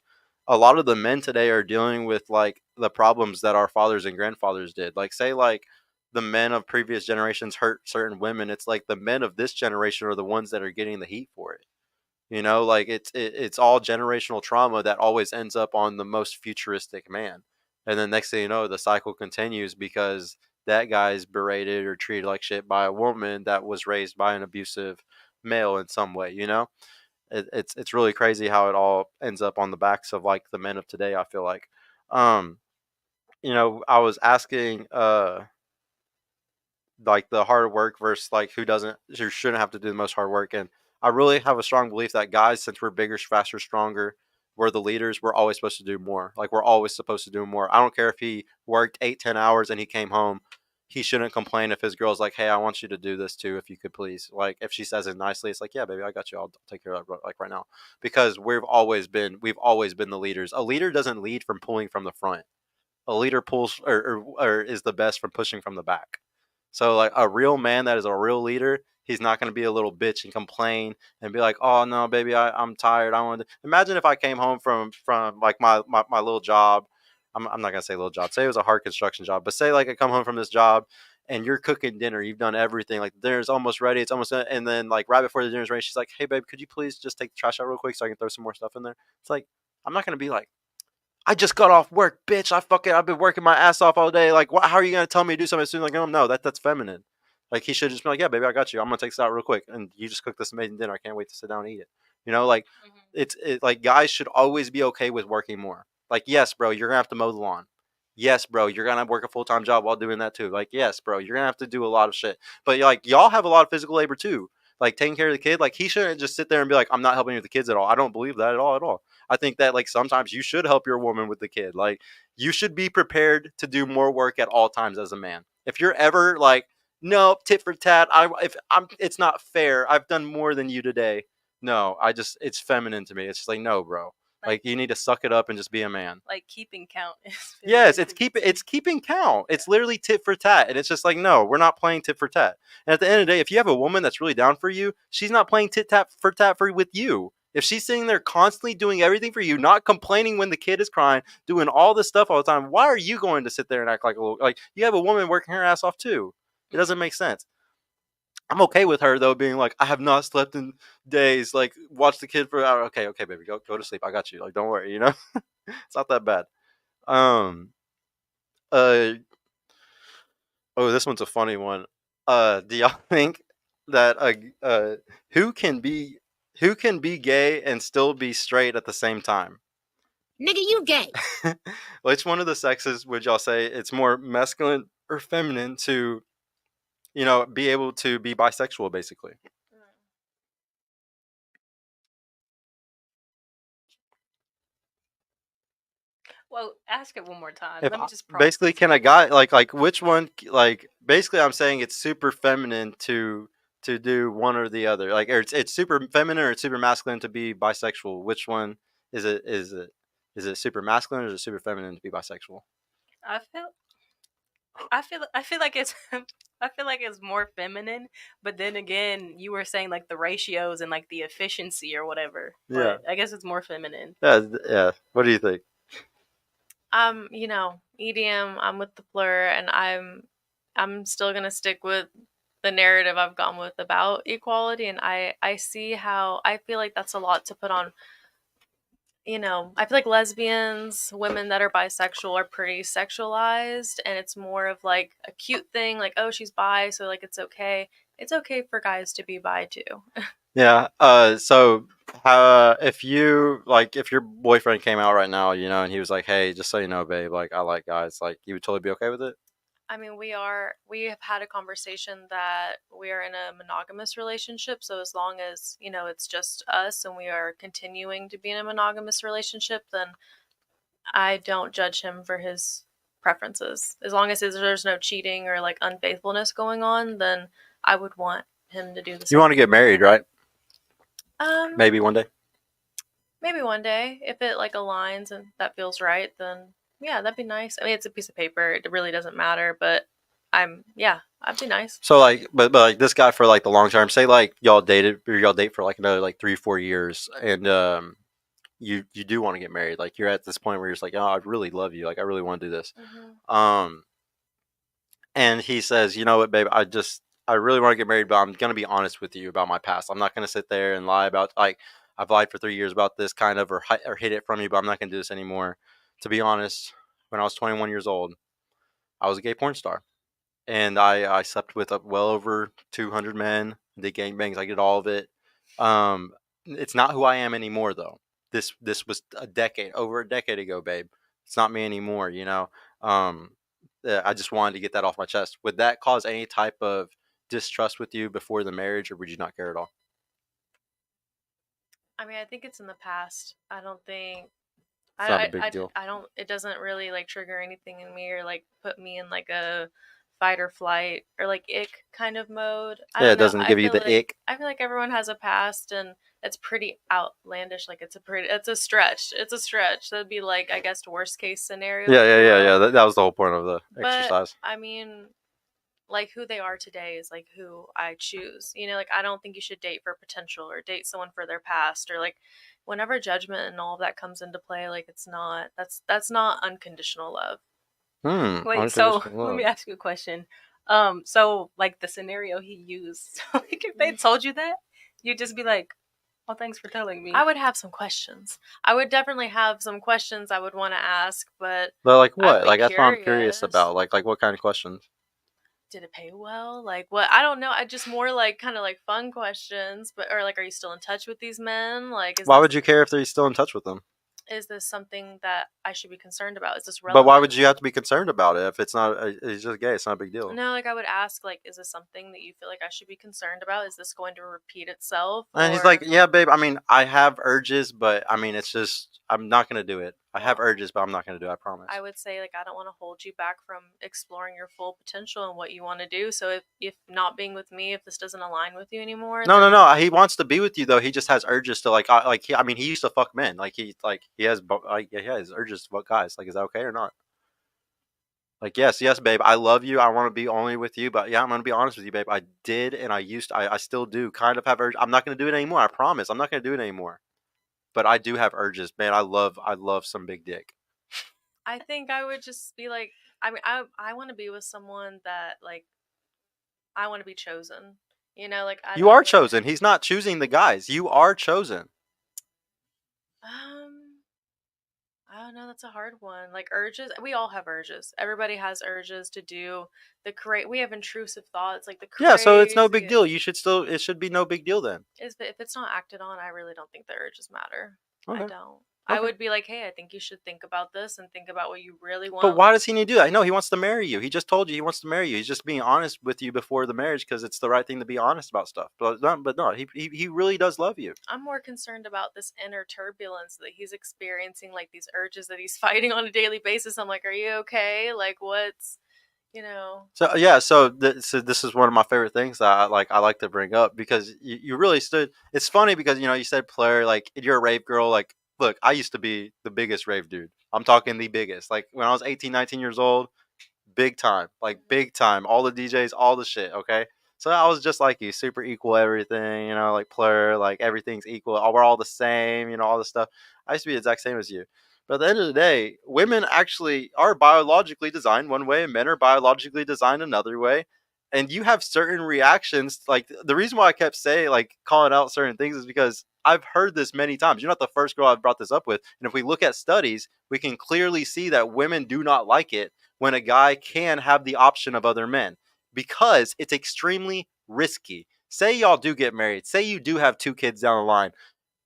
a lot of the men today are dealing with like the problems that our fathers and grandfathers did. Like, say, like the men of previous generations hurt certain women. It's like the men of this generation are the ones that are getting the heat for it. Like it's all generational trauma that always ends up on the most futuristic man. And then next thing you know, the cycle continues because that guy's berated or treated like shit by a woman that was raised by an abusive male in some way. It's really crazy how it all ends up on the backs of like the men of today, I feel like. Um, I was asking like the hard work versus like who shouldn't have to do the most hard work. And I really have a strong belief that guys, since we're bigger, faster, stronger, we're the leaders, we're always supposed to do more. Like we're always supposed to do more. I don't care if he worked 8-10 hours and he came home, he shouldn't complain if his girl's like, hey, I want you to do this too, if you could please. Like if she says it nicely, it's like, yeah, baby, I got you, I'll take care of that like right now. Because we've always been the leaders. A leader doesn't lead from pulling from the front. A leader pulls or is the best from pushing from the back. So like a real man that is a real leader, he's not going to be a little bitch and complain and be like, oh no, baby, I'm tired. I want to imagine if I came home from like my little job. I'm not gonna say little job. Say it was a hard construction job, but say like I come home from this job and you're cooking dinner. You've done everything. Like the dinner's almost ready. It's almost done. And then like right before the dinner's ready, she's like, hey babe, could you please just take the trash out real quick so I can throw some more stuff in there? It's like I'm not gonna be like, I just got off work, bitch. I've been working my ass off all day. Like, how are you gonna tell me to do something as soon? Like, no, that's feminine. Like, he should just be like, yeah, baby, I got you. I'm gonna take this out real quick, and you just cook this amazing dinner. I can't wait to sit down and eat it. Like like guys should always be okay with working more. Like, yes, bro, you're gonna have to mow the lawn. Yes, bro, you're gonna work a full time job while doing that too. Like, yes, bro, you're gonna have to do a lot of shit. But like, y'all have a lot of physical labor too. Like taking care of the kid. Like, he shouldn't just sit there and be like, I'm not helping you with the kids at all. I don't believe that at all. At all. I think that like sometimes you should help your woman with the kid. Like you should be prepared to do more work at all times as a man. If you're ever like, no, tit for tat, it's not fair. I've done more than you today. No, it's feminine to me. It's just like, no, bro. Like you need to suck it up and just be a man. Like keeping count. Yes, it's keeping count. It's literally tit for tat, and it's just like, no, we're not playing tit for tat. And at the end of the day, if you have a woman that's really down for you, she's not playing tit for tat with you. If she's sitting there constantly doing everything for you, not complaining when the kid is crying, doing all this stuff all the time, why are you going to sit there and act like a little like you have a woman working her ass off too? It doesn't make sense. I'm okay with her though being like, I have not slept in days. Like, watch the kid for an hour. Okay, baby, go to sleep. I got you. Like, don't worry. It's not that bad. Um. Uh. Oh, this one's a funny one. Do y'all think that who can be who can be gay and still be straight at the same time? Nigga, you gay. Which one of the sexes would y'all say it's more masculine or feminine to, be able to be bisexual, basically? Well, ask it one more time. If Let me just basically, can a guy like which one? Like basically, I'm saying it's super feminine to do one or the other. Like, or it's super feminine or it's super masculine to be bisexual. Which one is it? Is it super masculine or is it super feminine to be bisexual? I feel I feel like it's I feel like it's more feminine, but then again, you were saying like the ratios and like the efficiency or whatever. Yeah. But I guess it's more feminine. Yeah. What do you think? EDM, I'm with the plur, and I'm still gonna stick with the narrative I've gone with about equality, and I see how I feel like that's a lot to put on. I feel like lesbians, women that are bisexual are pretty sexualized, and it's more of like a cute thing, like, oh, she's bi, so like it's okay. It's okay for guys to be bi too. Yeah. So, if if your boyfriend came out right now, and he was like, "Hey, just so you know, babe, like I like guys," like you would totally be okay with it. I mean, we have had a conversation that we are in a monogamous relationship. So as long as, it's just us and we are continuing to be in a monogamous relationship, then I don't judge him for his preferences. As long as there's no cheating or like unfaithfulness going on, then I would want him to do the You same. want to get married, right? Um, Maybe one day. maybe one day if it like aligns and that feels right, then yeah, that'd be nice. I mean, it's a piece of paper. It really doesn't matter, but that'd be nice. So like, but like this guy for like the long term. Say like y'all dated or y'all date for like another like 3-4 years, and you do want to get married. Like you're at this point where you're just like, oh, I really love you. Like I really want to do this. Um, and he says, you know what, babe, I really want to get married, but I'm gonna be honest with you about my past. I'm not gonna sit there and lie about like I've lied for 3 years about this kind of or hid it from you, but I'm not gonna do this anymore. To be honest, when I was 21 years old, I was a gay porn star. And I slept with well over 200 men. Did gangbangs. I did all of it. It's not who I am anymore, though. This was over a decade ago, babe. It's not me anymore. I just wanted to get that off my chest. Would that cause any type of distrust with you before the marriage, or would you not care at all? I mean, I think it's in the past. I don't think It's not a big deal. I don't. It doesn't really like trigger anything in me or like put me in like a fight or flight or like ick kind of mode. I Yeah, don't it know. doesn't give you the ick. I feel like everyone has a past and it's pretty outlandish. Like it's a stretch. It's a stretch. That'd be like I guess worst case scenario. Yeah. That was the whole point of the exercise. I mean, like who they are today is like who I choose. Like I don't think you should date for potential or date someone for their past or like whenever judgment and all of that comes into play, like that's not unconditional love. Wait, so let me ask you a question. So like the scenario he used, like if they told you that, you'd just be like, "Well, thanks for telling me." I would have some questions. I would definitely have some questions I would want to ask, but like I would what? be Like that's what I'm curious curious. about. Like what kind of questions? Did it pay well? Like what? I don't know. I just more like kind of like fun questions, but or like, are you still in touch with these men? Like, Why would you care if they're still in touch with them? is this something that I should be concerned about? Is this But relevant? why would you have to be concerned about it if it's not? It's just gay. It's not a big deal. No, like I would ask, like, is this something that you feel like I should be concerned about? Is this going to repeat itself? And he's like, yeah, babe. I mean, I have urges, but I mean, it's just I'm not gonna do it. I have urges, but I'm not gonna do it. I promise. I would say like I don't want to hold you back from exploring your full potential and what you want to do. So if not being with me, if this doesn't align with you anymore, No. He wants to be with you though. He just has urges to I mean, he used to fuck men. He has urges to fuck guys. Like, is that okay or not? Like, yes, babe. I love you. I want to be only with you. But yeah, I'm gonna be honest with you, babe. I did, and I still do. Kind of have urges. I'm not gonna do it anymore. I promise. I'm not gonna do it anymore. But I do have urges, man. I love some big dick. I think I would just be like, I mean, I want to be with someone that like I want to be chosen. Like You are chosen. He's not choosing the guys. You are chosen. I don't know. That's a hard one. Like urges, we all have urges. Everybody has urges to do the correct. We have intrusive thoughts, like the Yeah, so it's no big craziest- deal. It should be no big deal then. If it's not acted on, I really don't think the urges matter. Okay. I don't. I Okay. would be like, hey, I think you should think about this and think about what you really want. But why does he need to do that? No, he wants to marry you. He just told you he wants to marry you. He's just being honest with you before the marriage because it's the right thing to be honest about stuff. But no, he really does love you. I'm more concerned about this inner turbulence that he's experiencing, like these urges that he's fighting on a daily basis. I'm like, are you okay? Like, what's, So yeah, so this is one of my favorite things that I like to bring up because you really stood. It's funny because you said player like you're a rave girl. Like, look, I used to be the biggest rave dude. I'm talking the biggest. Like when I was 18, 19 years old, big time, like big time. All the DJs, all the shit. Okay, so I was just like you, super equal everything. Like player, like everything's equal. We're all the same. All this stuff. I used to be the exact same as you. But at the end of the day, women actually are biologically designed one way and men are biologically designed another way. And you have certain reactions. Like the reason why I kept saying, like calling out certain things is because I've heard this many times. You're not the first girl I've brought this up with. And if we look at studies, we can clearly see that women do not like it when a guy can have the option of other men because it's extremely risky. say y'all do get married, say you do have 2 kids down the line,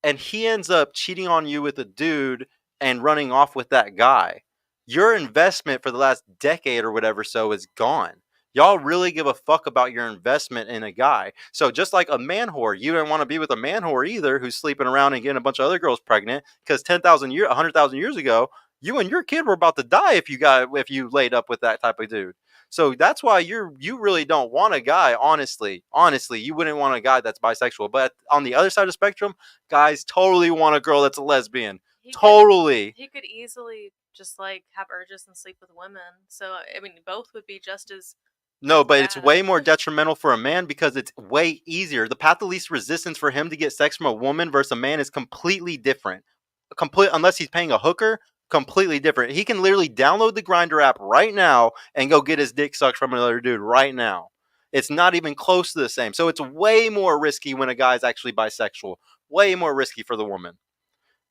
and he ends up cheating on you with a dude and running off with that guy, your investment for the last decade or whatever so is gone. Y'all really give a fuck about your investment in a guy. So just like a man whore, you don't want to be with a man whore either who's sleeping around and getting a bunch of other girls pregnant, because 100,000 years ago, you and your kid were about to die if you laid up with that type of dude. So that's why you really don't want a guy, honestly. Honestly, you wouldn't want a guy that's bisexual. But on the other side of the spectrum, guys totally want a girl that's a lesbian. Totally. He could easily just like have urges and sleep with women. So I mean, both would be just as No, but it's bad. way more detrimental for a man because it's way easier. The path of least resistance for him to get sex from a woman versus a man is completely different. Unless he's paying a hooker, completely different. He can literally download the Grindr app right now and go get his dick sucked from another dude right now. It's not even close to the same. So it's way more risky when a guy's actually bisexual. Way more risky for the woman.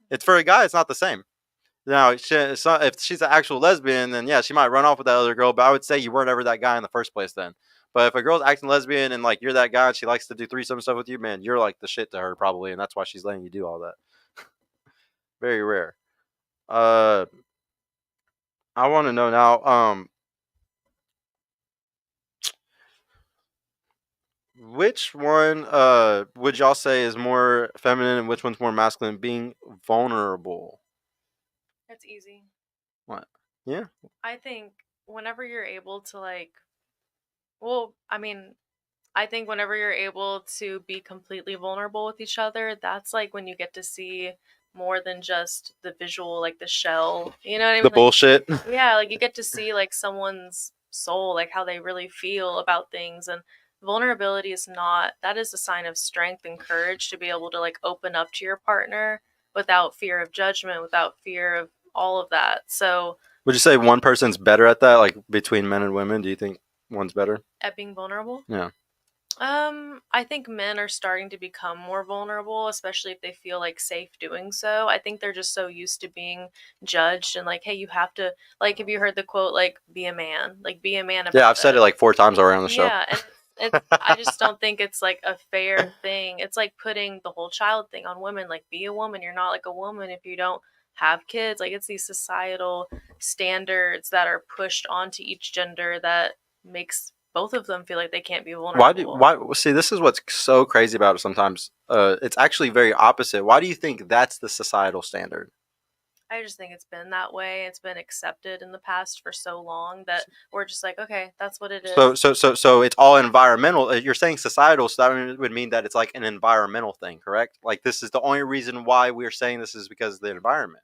It's for a guy, it's not the same. Now, if she's an actual lesbian, then yeah, she might run off with that other girl. But I would say you weren't ever that guy in the first place then. But if a girl's acting lesbian and like you're that guy and she likes to do threesome stuff with you, man, you're like the shit to her probably, and that's why she's letting you do all that. Very rare. I want to know now. Which one would y'all say is more feminine and which one's more masculine? Being vulnerable. It's easy. What? Yeah. I think whenever you're able to like, well, I mean, I think whenever you're able to be completely vulnerable with each other, that's like when you get to see more than just the visual, like the shell. You know what I mean? The bullshit. Yeah, like you get to see like someone's soul, like how they really feel about things. And vulnerability is not, that is a sign of strength and courage to be able to like open up to your partner without fear of judgment, without fear of all of that. So, Would you say one person's better at that, like between men and women? Do you think one's better? at being vulnerable? Yeah. I think men are starting to become more vulnerable, especially if they feel like safe doing so. I think they're just so used to being judged and like, hey, you have to, like, have you heard the quote, like, be a man, like, be a man about Yeah, I've said it like 4 times already on the show. Yeah, and I just don't think it's like a fair thing. It's like putting the whole child thing on women, like, be a woman. You're not like a woman if you don't have kids. Like, it's these societal standards that are pushed onto each gender that makes both of them feel like they can't be vulnerable. Why see, this is what's so crazy about it sometimes. It's actually very opposite. Why do you think that's the societal standard? I just think it's been that way. It's been accepted in the past for so long that we're just like, okay, that's what it is. So it's all environmental. You're saying societal, so that would mean that it's like an environmental thing, correct? Like this is the only reason why we're saying this is because of the environment.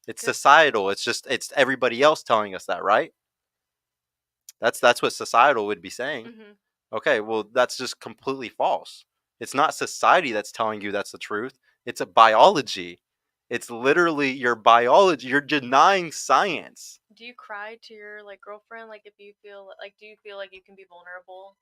It's societal. It's everybody else telling us that, right? That's what societal would be saying. Mm-hmm. Okay, well, that's just completely false. It's not society that's telling you that's the truth. It's a biology. It's literally your biology. You're denying science. Do you cry to your like girlfriend? Like if you feel like, do you feel like you can be vulnerable?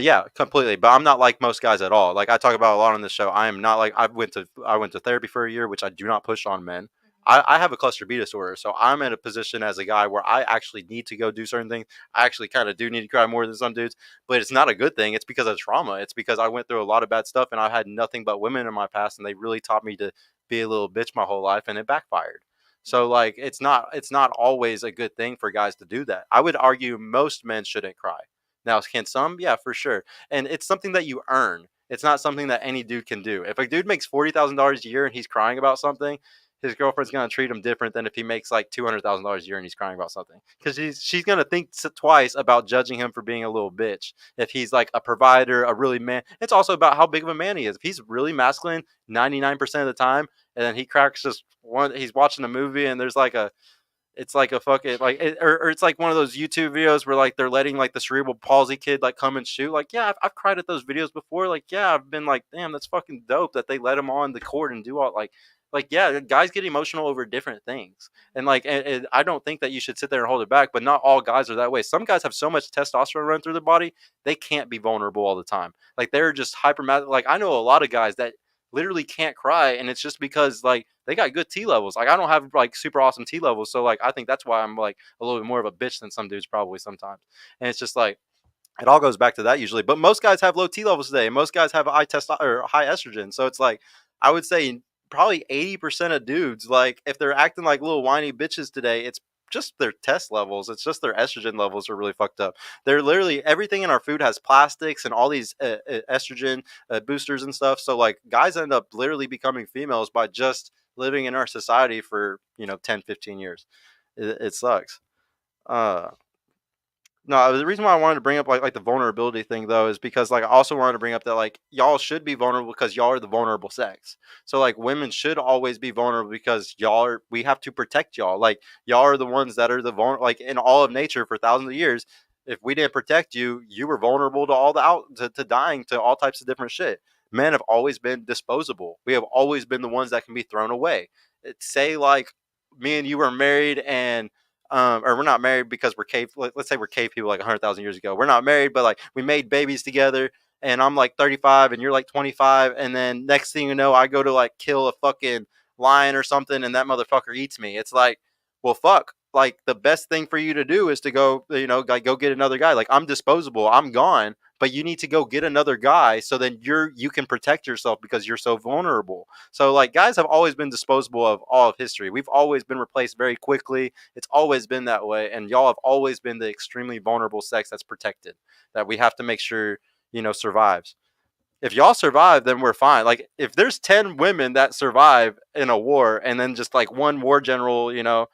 Yeah, completely. But I'm not like most guys at all. Like I talk about a lot on this show. I am not like I went to therapy for a year, which I do not push on men. I have a cluster B disorder, so I'm in a position as a guy where I actually need to go do certain things. I actually kind of do need to cry more than some dudes, but it's not a good thing. It's because of trauma. It's because I went through a lot of bad stuff, and I had nothing but women in my past, and they really taught me to be a little bitch my whole life, and it backfired. So like, it's not always a good thing for guys to do that. I would argue most men shouldn't cry. Now, can some? Yeah, for sure. And it's something that you earn. It's not something that any dude can do. If a dude makes $40,000 a year and he's crying about something, his girlfriend's gonna treat him different than if he makes like $200,000 a year and he's crying about something, because she's gonna think twice about judging him for being a little bitch. If he's like a provider, a really man, it's also about how big of a man he is. If he's really masculine 99% of the time, and then he cracks just one, he's watching a movie and there's like a, it's like a fucking like or it's like one of those YouTube videos where like they're letting like the cerebral palsy kid like come and shoot. Like yeah, I've cried at those videos before. Like yeah, I've been like, damn, that's fucking dope that they let him on the court and do all like yeah, guys get emotional over different things, and like and I don't think that you should sit there and hold it back. But not all guys are that way. Some guys have so much testosterone run through their body they can't be vulnerable all the time. Like they're just hyper. Like I know a lot of guys that literally can't cry, and it's just because like they got good T levels. Like I don't have like super awesome T levels, so like I think that's why I'm like a little bit more of a bitch than some dudes probably sometimes. And it's just like It all goes back to that usually. But most guys have low T levels today. Most guys have high or high estrogen. So it's like I would say probably 80% of dudes, like if they're acting like little whiny bitches today, it's just their test levels. It's just their estrogen levels are really fucked up. They're literally everything in our food has plastics and all these estrogen boosters and stuff. So like guys end up literally becoming females by just living in our society for 10, 15 years. It sucks. Uh, no, the reason why I wanted to bring up like the vulnerability thing though is because like I also wanted to bring up that like y'all should be vulnerable because y'all are the vulnerable sex. So like women should always be vulnerable because we have to protect y'all. Like y'all are the ones that are the vulnerable. Like in all of nature for thousands of years, if we didn't protect you, you were vulnerable to all the to dying to all types of different shit. Men have always been disposable. We have always been the ones that can be thrown away. Say like me and you were married and or we're not married because we're cave. Let's say we're cave people like 100,000 years ago. We're not married, but like we made babies together, and I'm like 35 and you're like 25, and then next thing you know, I go to like kill a fucking lion or something, and that motherfucker eats me. It's like, well, fuck. Like the best thing for you to do is to go, like go get another guy. Like I'm disposable. I'm gone, but you need to go get another guy so then you can protect yourself because you're so vulnerable. So like guys have always been disposable of all of history. We've always been replaced very quickly. It's always been that way, and y'all have always been the extremely vulnerable sex that's protected, that we have to make sure survives. If y'all survive, then we're fine. Like if there's 10 women that survive in a war, and then just like one war general,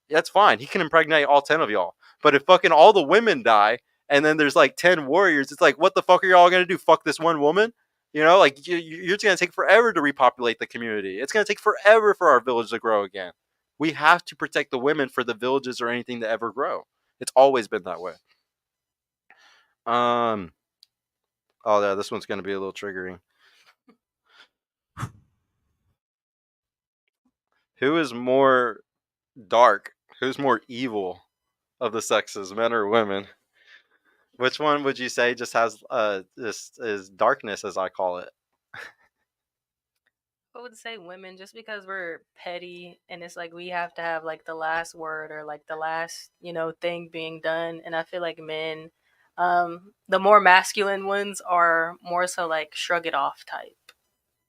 that's fine. He can impregnate all 10 of y'all. But if fucking all the women die, and then there's like 10 warriors, it's like, what the fuck are y'all gonna do? Fuck this one woman? Like you're just gonna take forever to repopulate the community. It's gonna take forever for our village to grow again. We have to protect the women for the villages or anything to ever grow. It's always been that way. Oh yeah, this one's gonna be a little triggering. Who is more dark? Who's more evil of the sexes, men or women? Which one would you say just has this is darkness, as I call it? I would say women, just because we're petty and it's like we have to have like the last word or like the last thing being done. And I feel like men, the more masculine ones are more so like shrug it off type.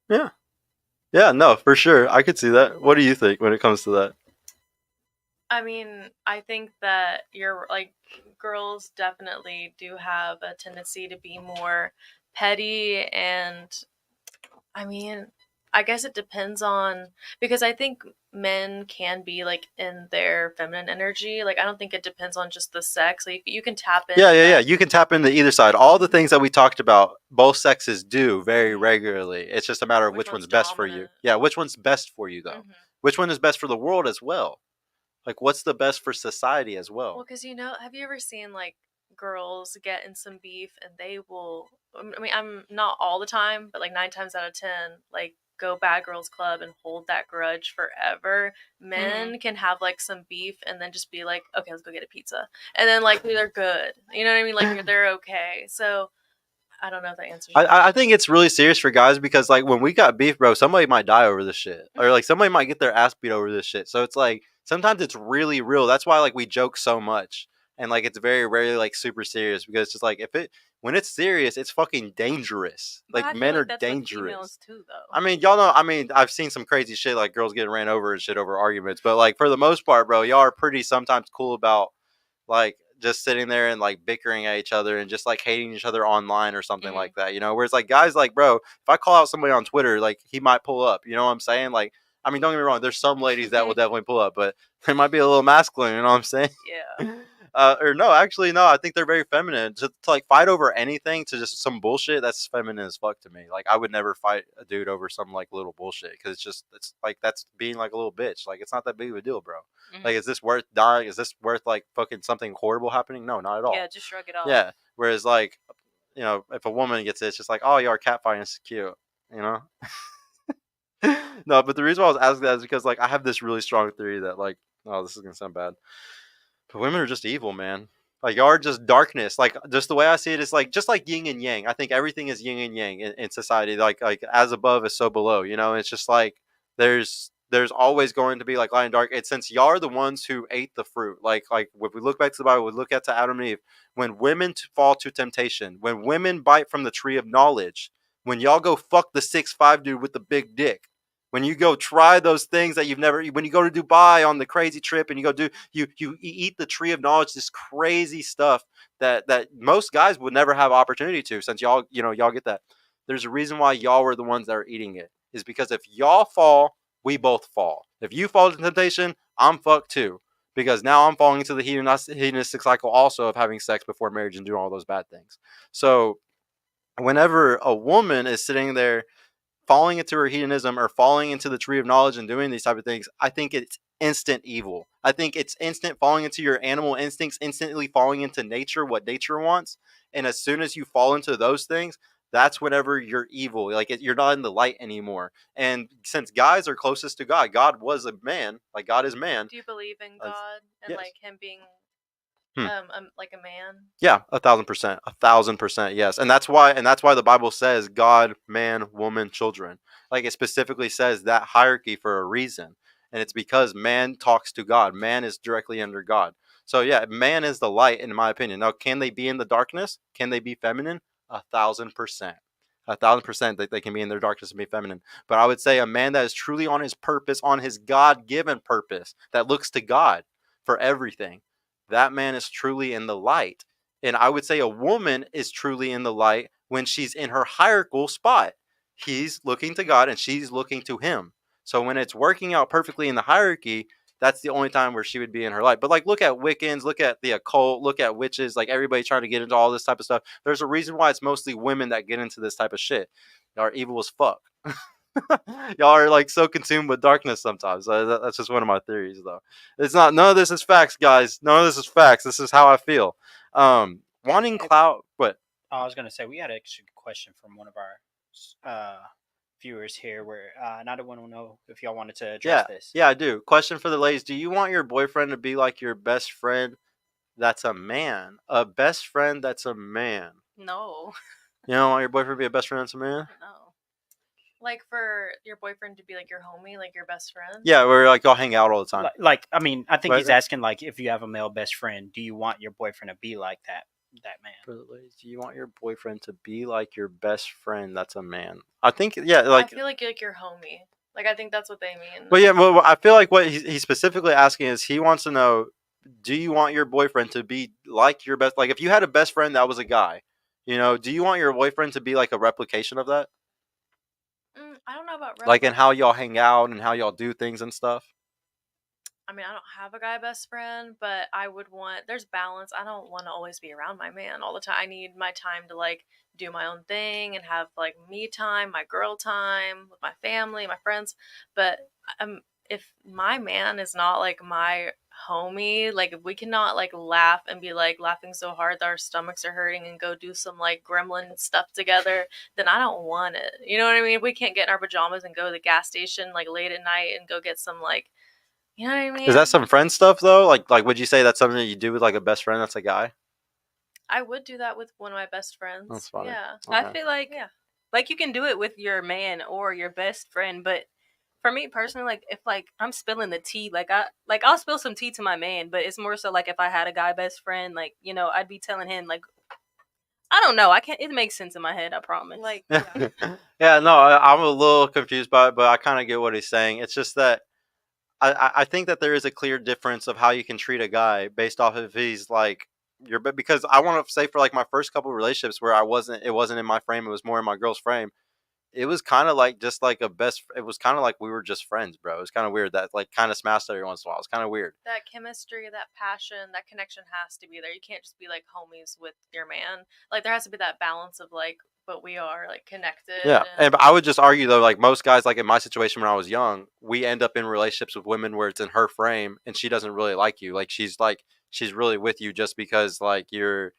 Yeah. Yeah, no, for sure. I could see that. What do you think when it comes to that? I mean, I think that you're like girls definitely do have a tendency to be more petty, and I mean, I guess it depends on, because I think men can be like in their feminine energy. Like I don't think it depends on just the sex. Like you can tap into Yeah. that. You can tap into either side. All the things that we talked about, both sexes do very regularly. It's just a matter of which one's best for you. dominant. Yeah, which one's best for you though? Mhm. Which one is best for the world as well? Like, what's the best for society as Well, well? because have you ever seen like girls get in some beef and they will? I mean, I'm not all the time, but like 9 times out of 10, like go bad girls club and hold that grudge forever. Men can have like some beef and then just be like, okay, let's go get a pizza, and then like they're good. You know what I mean? Like they're okay. So I don't know if that answers your I think it's really serious for guys because like when we got beef, bro, somebody might die over this shit, or like somebody might get their ass beat over this shit. So it's like sometimes it's really real. That's why like we joke so much, and like it's very rarely like super serious because it's just like when it's serious, it's fucking dangerous. But I Like feel men like are that's with dangerous. females too, though. I mean, y'all know. I mean, I've seen some crazy shit like girls getting ran over and shit over arguments, but like for the most part, bro, y'all are pretty sometimes cool about like just sitting there and like bickering at each other and just like hating each other online or something like that, whereas like guys like, bro, if I call out somebody on Twitter, like he might pull up, you know what I'm saying? Like, I mean, don't get me wrong, there's some ladies that will definitely pull up, but they might be a little masculine, you know what I'm saying? Yeah. Or no, actually no, I think they're very feminine to like fight over anything to just some bullshit. That's feminine as fuck to me. Like I would never fight a dude over some like little bullshit because it's like that's being like a little bitch. Like it's not that big of a deal, bro. Like is this worth dying? Is this worth like fucking something horrible happening? No, not at all. Yeah, just shrug it off. Yeah, whereas like if a woman gets it, it's just like, oh, you're catfighting, it's cute, you know. No, but the reason why I was asking that is because like I have this really strong theory that like, oh, this is gonna sound bad, but women are just evil, man. Like y'all are just darkness. Like just the way I see it is like just like yin and yang. I think everything is yin and yang in society. Like as above is so below. It's just like there's there's always going to be like light and dark. And since y'all are the ones who ate the fruit, like if we look back to the Bible, we look at to Adam and Eve. When women fall to temptation, when women bite from the tree of knowledge, when y'all go fuck the 6'5" dude with the big dick, when you go try those things that you've never, when you go to Dubai on the crazy trip and you go do, you eat the tree of knowledge, this crazy stuff that most guys would never have opportunity to, since y'all, y'all get that. There's a reason why y'all were the ones that are eating it, is because if y'all fall, we both fall. If you fall into temptation, I'm fucked too, because now I'm falling into the hedonistic cycle also of having sex before marriage and doing all those bad things. So whenever a woman is sitting there falling into her hedonism or falling into the tree of knowledge and doing these type of things, I think it's instant evil. I think it's instant falling into your animal instincts, instantly falling into nature, what nature wants. And as soon as you fall into those things, that's whenever you're evil. Like you're not in the light anymore. And since guys are closest to God, God was a man, like God is man. Do you believe in God and yes. like him being like a man? Yeah, 1,000%, 1,000%, yes. And that's why the Bible says God, man, woman, children. Like it specifically says that hierarchy for a reason. And it's because man talks to God. Man is directly under God. So yeah, man is the light, in my opinion. Now, can they be in the darkness? Can they be feminine? 1,000%. 1,000% that they can be in their darkness and be feminine. But I would say a man that is truly on his purpose, on his God-given purpose, that looks to God for everything, that man is truly in the light. And I would say a woman is truly in the light when she's in her hierarchical spot. He's looking to God and she's looking to him. So when it's working out perfectly in the hierarchy, that's the only time where she would be in her light. But like, look at Wiccans, look at the occult, look at witches, like everybody trying to get into all this type of stuff. There's a reason why it's mostly women that get into this type of shit. Y'all are evil as fuck. Y'all are like so consumed with darkness sometimes. That's just one of my theories, though. It's not. None of this is facts, guys. None of this is facts. This is how I feel. Wanting clout. What? I was gonna say we had a question from one of our viewers here, where and I don't want to know if y'all wanted to address this. Yeah, I do. Question for the ladies: do you want your boyfriend to be like your best friend? That's a man. A best friend that's a man. No. You don't want your boyfriend to be a best friend that's a man? No. Like for your boyfriend to be like your homie, like your best friend? Yeah, we're like y'all hang out all the time. Like I mean, I think But- he's asking like if you have a male best friend, do you want your boyfriend to be like that man? For the ladies, do you want your boyfriend to be like your best friend that's a man? I think, yeah, like. I feel like you're like your homie. Like I think that's what they mean. But yeah, well, I feel like what he's specifically asking is he wants to know: do you want your boyfriend to be like your best? Like if you had a best friend that was a guy, do you want your boyfriend to be like a replication of that? I don't know about Like in how y'all hang out and how y'all do things and stuff. I mean, I don't have a guy best friend, but I would want, there's balance. I don't want to always be around my man all the time. I need my time to like do my own thing and have like me time, my girl time with my family, my friends. But if my man is not like my homie, like if we cannot like laugh and be like laughing so hard that our stomachs are hurting and go do some like gremlin stuff together, then I don't want it. You know what I mean? If we can't get in our pajamas and go to the gas station like late at night and go get some like, you know what I mean? Is that some friend stuff though? Like would you say that's something that you do with like a best friend that's a guy? I would do that with one of my best friends. That's funny. Yeah. Okay. I feel like like you can do it with your man or your best friend, but for me personally, like if like I'm spilling the tea, I'll spill some tea to my man, but it's more so like if I had a guy best friend, like I'd be telling him like I don't know, I can't. It makes sense in my head, I promise. Like Yeah, no, I'm a little confused by it, but I kind of get what he's saying. It's just that I think that there is a clear difference of how you can treat a guy based off if he's like because I want to say for like my first couple of relationships where it wasn't in my frame, it was more in my girl's frame. It was kind of like just like it was kind of like we were just friends, bro. It was kind of weird that like kind of smashed every once in a while. It's kind of weird. that chemistry, that passion, that connection has to be there. You can't just be like homies with your man. Like there has to be that balance of like, but we are like connected. Yeah, and I would just argue though, like most guys, like in my situation when I was young, we end up in relationships with women where it's in her frame and she doesn't really like you. Like she's really with you just because like you're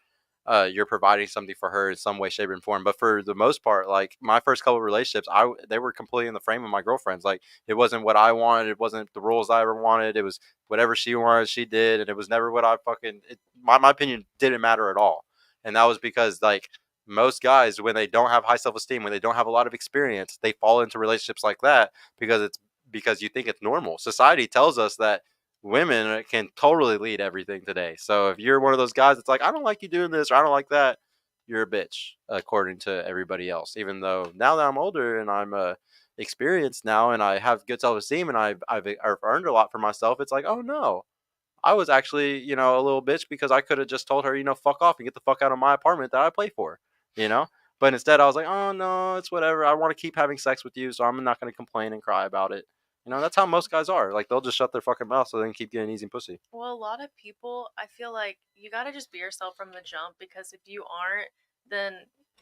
providing something for her in some way, shape, and form. But for the most part, like my first couple of relationships, they were completely in the frame of my girlfriends. Like it wasn't what I wanted, it wasn't the roles I ever wanted. It was whatever she wanted, she did, and it was never what I fucking. My opinion didn't matter at all, and that was because like. Most guys, when they don't have high self-esteem, when they don't have a lot of experience, they fall into relationships like that because it's because you think it's normal. Society tells us that women can totally lead everything today. So if you're one of those guys that's like, I don't like you doing this or I don't like that, you're a bitch according to everybody else. Even though now that I'm older and I'm experienced now and I have good self-esteem and I've earned a lot for myself, it's like, oh no, I was actually, you know, a little bitch because I could have just told her, you know, fuck off and get the fuck out of my apartment that I pay for, you know? But instead I was like, oh no, it's whatever. I want to keep having sex with you, so I'm not going to complain and cry about it. You know, that's how most guys are. Like, they'll just shut their fucking mouth so they can keep getting easy pussy. Well, a lot of people, I feel like you gotta just be yourself from the jump, because if you aren't, then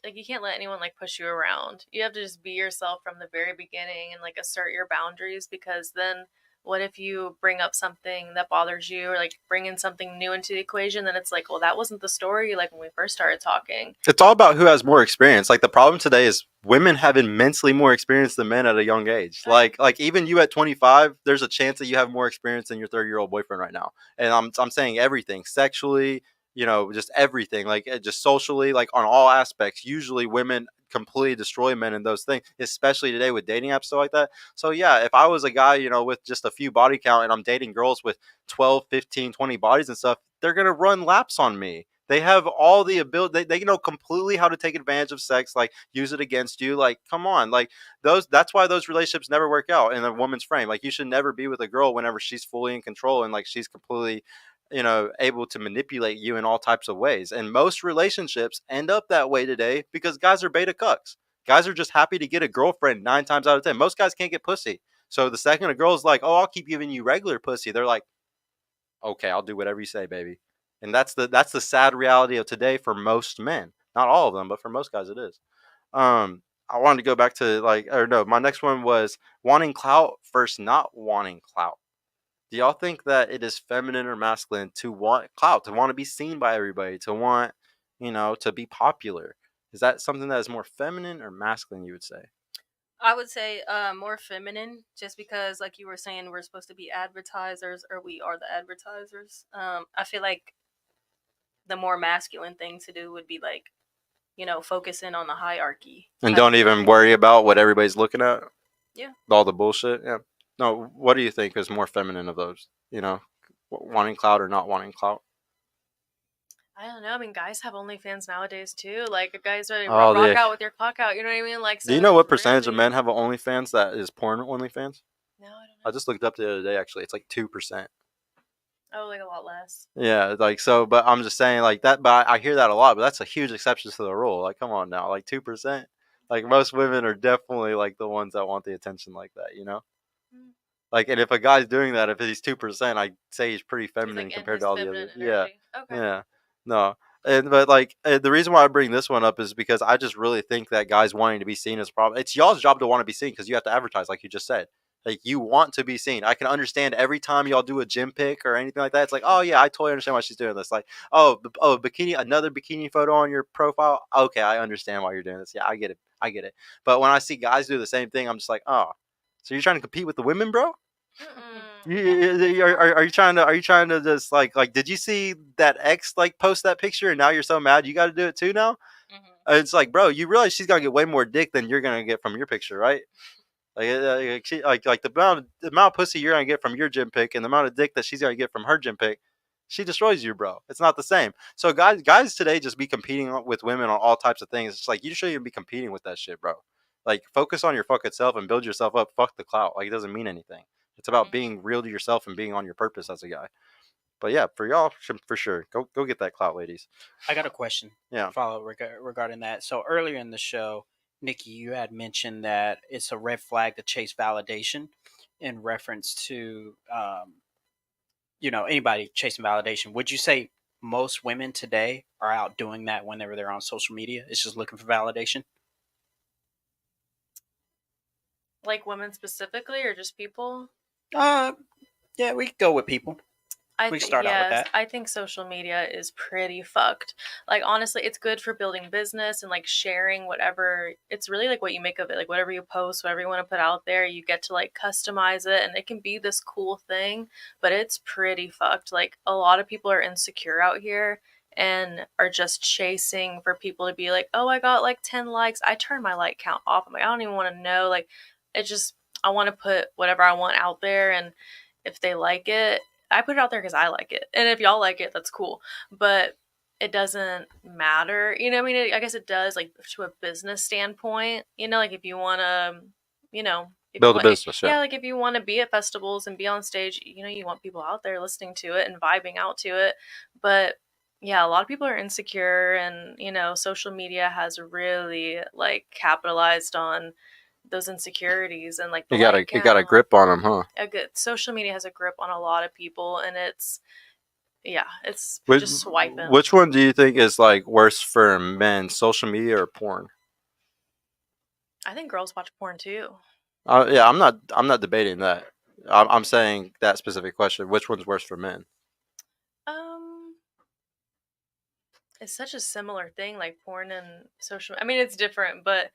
like you can't let anyone like push you around. You have to just be yourself from the very beginning and like assert your boundaries, because then what if you bring up something that bothers you or like bring in something new into the equation? Then it's like, well, that wasn't the story like when we first started talking. It's all about who has more experience. Like, the problem today is women have immensely more experience than men at a young age. Like even you at 25, there's a chance that you have more experience than your 30-year-old boyfriend right now. And I'm saying everything, sexually, you know, just everything, like just socially, like on all aspects. Usually women completely destroy men in those things, especially today with dating apps, stuff like that. So yeah, if I was a guy, you know, with just a few body count and I'm dating girls with 12, 15, 20 bodies and stuff, they're going to run laps on me. They have all the ability. They know completely how to take advantage of sex, like use it against you. Like, come on, like those. That's why those relationships never work out in a woman's frame. Like, you should never be with a girl whenever she's fully in control and like she's completely, you know, able to manipulate you in all types of ways. And most relationships end up that way today because guys are beta cucks. Guys are just happy to get a girlfriend 9 times out of 10. Most guys can't get pussy. So the second a girl's like, "Oh, I'll keep giving you regular pussy," they're like, "Okay, I'll do whatever you say, baby." And that's the sad reality of today for most men. Not all of them, but for most guys it is. I wanted to go back to like, or no, my next one was wanting clout versus not wanting clout. Do y'all think that it is feminine or masculine to want clout, to want to be seen by everybody, to want, you know, to be popular? Is that something that is more feminine or masculine, you would say? I would say more feminine, just because, like you were saying, we're supposed to be advertisers, or we are the advertisers. I feel like the more masculine thing to do would be like, focusing on the hierarchy. And don't even worry about what everybody's looking at? Yeah. All the bullshit? Yeah. No, what do you think is more feminine of those? You know, wanting clout or not wanting clout? I don't know. I mean, guys have OnlyFans nowadays too. Like, guys are Oh, rock yeah. out with your clock out. You know what I mean? Like, Do you so know what it's percentage of really- men have an OnlyFans that is porn OnlyFans? No, I don't know. I just looked up the other day, actually. It's like 2%. Oh, like a lot less. Yeah, like, so, but I'm just saying, like, that, but I hear that a lot, but that's a huge exception to the rule. Like, come on now, like 2%. Like, most women are definitely like the ones that want the attention like that, you know? Mm. Like, and if a guy's doing that, if he's 2%, I'd say he's pretty He's feminine like in compared his to all the feminine others. Yeah, energy. Okay. yeah, no. And but like the reason why I bring this one up is because I just really think that guys wanting to be seen is a problem. It's y'all's job to want to be seen because you have to advertise, like you just said. Like, you want to be seen. I can understand every time y'all do a gym pic or anything like that. It's like, oh yeah, I totally understand why she's doing this. Like, oh, bikini, another bikini photo on your profile. Okay, I understand why you're doing this. Yeah, I get it. I get it. But when I see guys do the same thing, I'm just like, oh, so you're trying to compete with the women, bro? Are you trying to just like did you see that ex like post that picture and now you're so mad you got to do it too now? It's like, bro, you realize she's gonna get way more dick than you're gonna get from your picture, right? Like the amount of pussy you're gonna get from your gym pic and the amount of dick that she's gonna get from her gym pic, she destroys you, bro. It's not the same. So guys today just be competing with women on all types of things. It's like, you shouldn't even be competing with that shit, bro. Like, focus on your fucking self and build yourself up. Fuck the clout. Like, it doesn't mean anything. It's about being real to yourself and being on your purpose as a guy. But yeah, for y'all, for sure, go get that clout, ladies. I got a question. Yeah. Follow regarding that. So earlier in the show, Nikki, you had mentioned that it's a red flag to chase validation in reference to, anybody chasing validation. Would you say most women today are out doing that whenever they're on social media? It's just looking for validation? Like women specifically, or just people? Yeah, we could go with people. We can start out with that. I think social media is pretty fucked. Like, honestly, it's good for building business and like sharing whatever. It's really like what you make of it. Like, whatever you post, whatever you want to put out there, you get to like customize it, and it can be this cool thing. But it's pretty fucked. Like, a lot of people are insecure out here and are just chasing for people to be like, oh, I got like 10 likes. I turn my like count off. I'm like, I don't even want to know. Like, it just I want to put whatever I want out there, and if they like it, I put it out there because I like it, and if y'all like it, that's cool. But it doesn't matter, you know. I mean, I guess it does, like to a business standpoint, you know, like if you want to, you know, if you Build a want, business, yeah. yeah, like if you want to be at festivals and be on stage, you know, you want people out there listening to it and vibing out to it. But yeah, a lot of people are insecure, and you know, social media has really like capitalized on those insecurities and like the like It got a count. grip on them, huh? A good social media has a grip on a lot of people, and it's it's Which, just swiping. which one do you think is like worse for men, social media or porn? I think girls watch porn too. Yeah, I'm not debating that. I'm saying that specific question. Which one's worse for men? Um, it's such a similar thing, like porn and social. I mean, it's different, but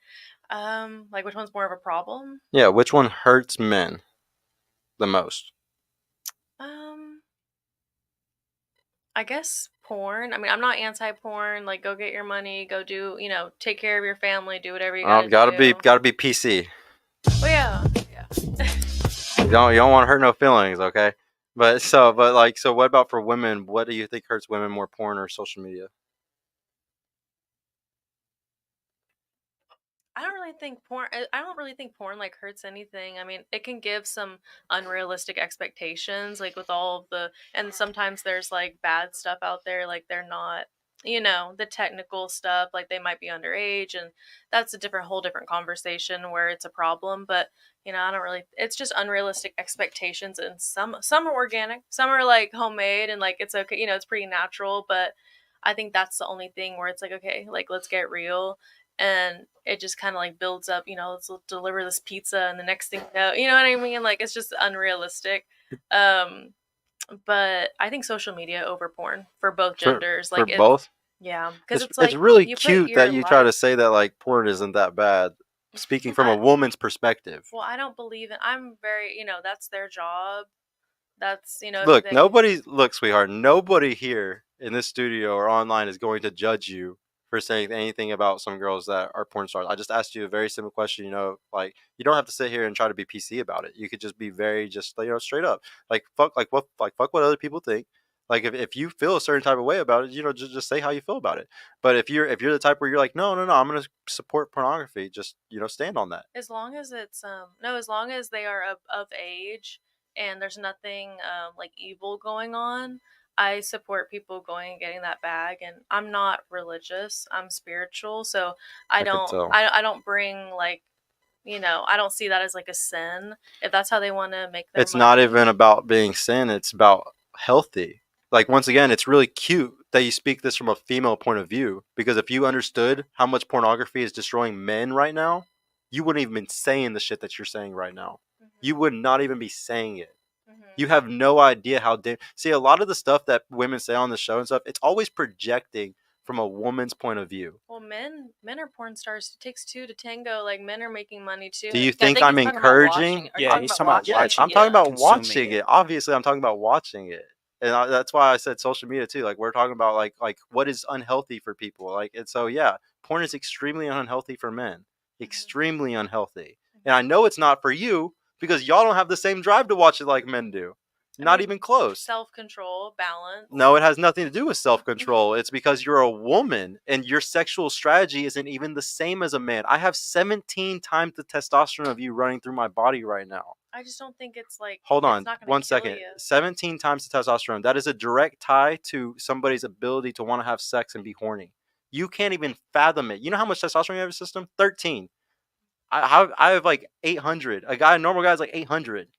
like which one's more of a problem? Yeah, which one hurts men the most? Um, I guess porn. I mean, I'm not anti-porn. Like, go get your money, go do, you know, take care of your family, do whatever you gotta do. Gotta be PC. Oh yeah, yeah. You don't want to hurt no feelings, okay? But what about for women? What do you think hurts women more, porn or social media? I don't really think porn like hurts anything. I mean, it can give some unrealistic expectations, like with all of the, and sometimes there's like bad stuff out there, like they're not, you know, the technical stuff, like they might be underage, and that's a whole different conversation where it's a problem. But you know, I don't really. It's just unrealistic expectations, and some are organic, some are like homemade, and like it's okay, you know, it's pretty natural. But I think that's the only thing where it's like, okay, like let's get real, and it just kind of like builds up, you know, let's deliver this pizza, and the next thing you know what I mean, like it's just unrealistic. um but I think social media over porn for both genders, For like it's, both? yeah, because it's It's like really you put cute your that you try to life. say that like porn isn't that bad. Speaking from a woman's perspective. Well, I don't believe in, I'm very, you know, that's their job, that's, you know, Look, they, sweetheart, nobody here in this studio or online is going to judge you for saying anything about some girls that are porn stars. I just asked you a very simple question, you know, like you don't have to sit here and try to be PC about it. You could just be very just, you know, straight up. Fuck what other people think. Like if you feel a certain type of way about it, you know, just say how you feel about it. But if you're the type where you're like, no, I'm gonna support pornography, just, you know, stand on that. as long as it's no, as long as they are of age and there's nothing like evil going on, I support people going and getting that bag. And I'm not religious, I'm spiritual, so I could tell. I don't bring like, you know, I don't see that as like a sin if that's how they want to make their It's not money. even about being sin, it's about healthy. Like once again, it's really cute that you speak this from a female point of view, because if you understood how much pornography is destroying men right now, you wouldn't even be saying the shit that you're saying right now. You would not even be saying it. You have no idea how see, a lot of the stuff that women say on the show and stuff, it's always projecting from a woman's point of view. Well, men are porn stars. It takes two to tango. Like men are making money too. Do you Yeah, I think think I'm he's talking about encouraging? watching. Are you Yeah, talking he's about talking about watching? Yes, watching I'm it, talking about consuming watching it. it. Obviously, I'm talking about watching it, and that's why I said social media too. Like we're talking about like what is unhealthy for people. Like and so yeah, porn is extremely unhealthy for men, extremely unhealthy. And I know it's not for you because y'all don't have the same drive to watch it like men do. Not even close. Self-control, balance. No, it has nothing to do with self-control. It's because you're a woman and your sexual strategy isn't even the same as a man. I have 17 times the testosterone of you running through my body right now. I just don't think it's like. Hold on, it's not gonna 1 kill second. you. 17 times the testosterone. That is a direct tie to somebody's ability to want to have sex and be horny. You can't even fathom it. You know how much testosterone you have in your system? 13. I have like 800. A normal guy is like 800.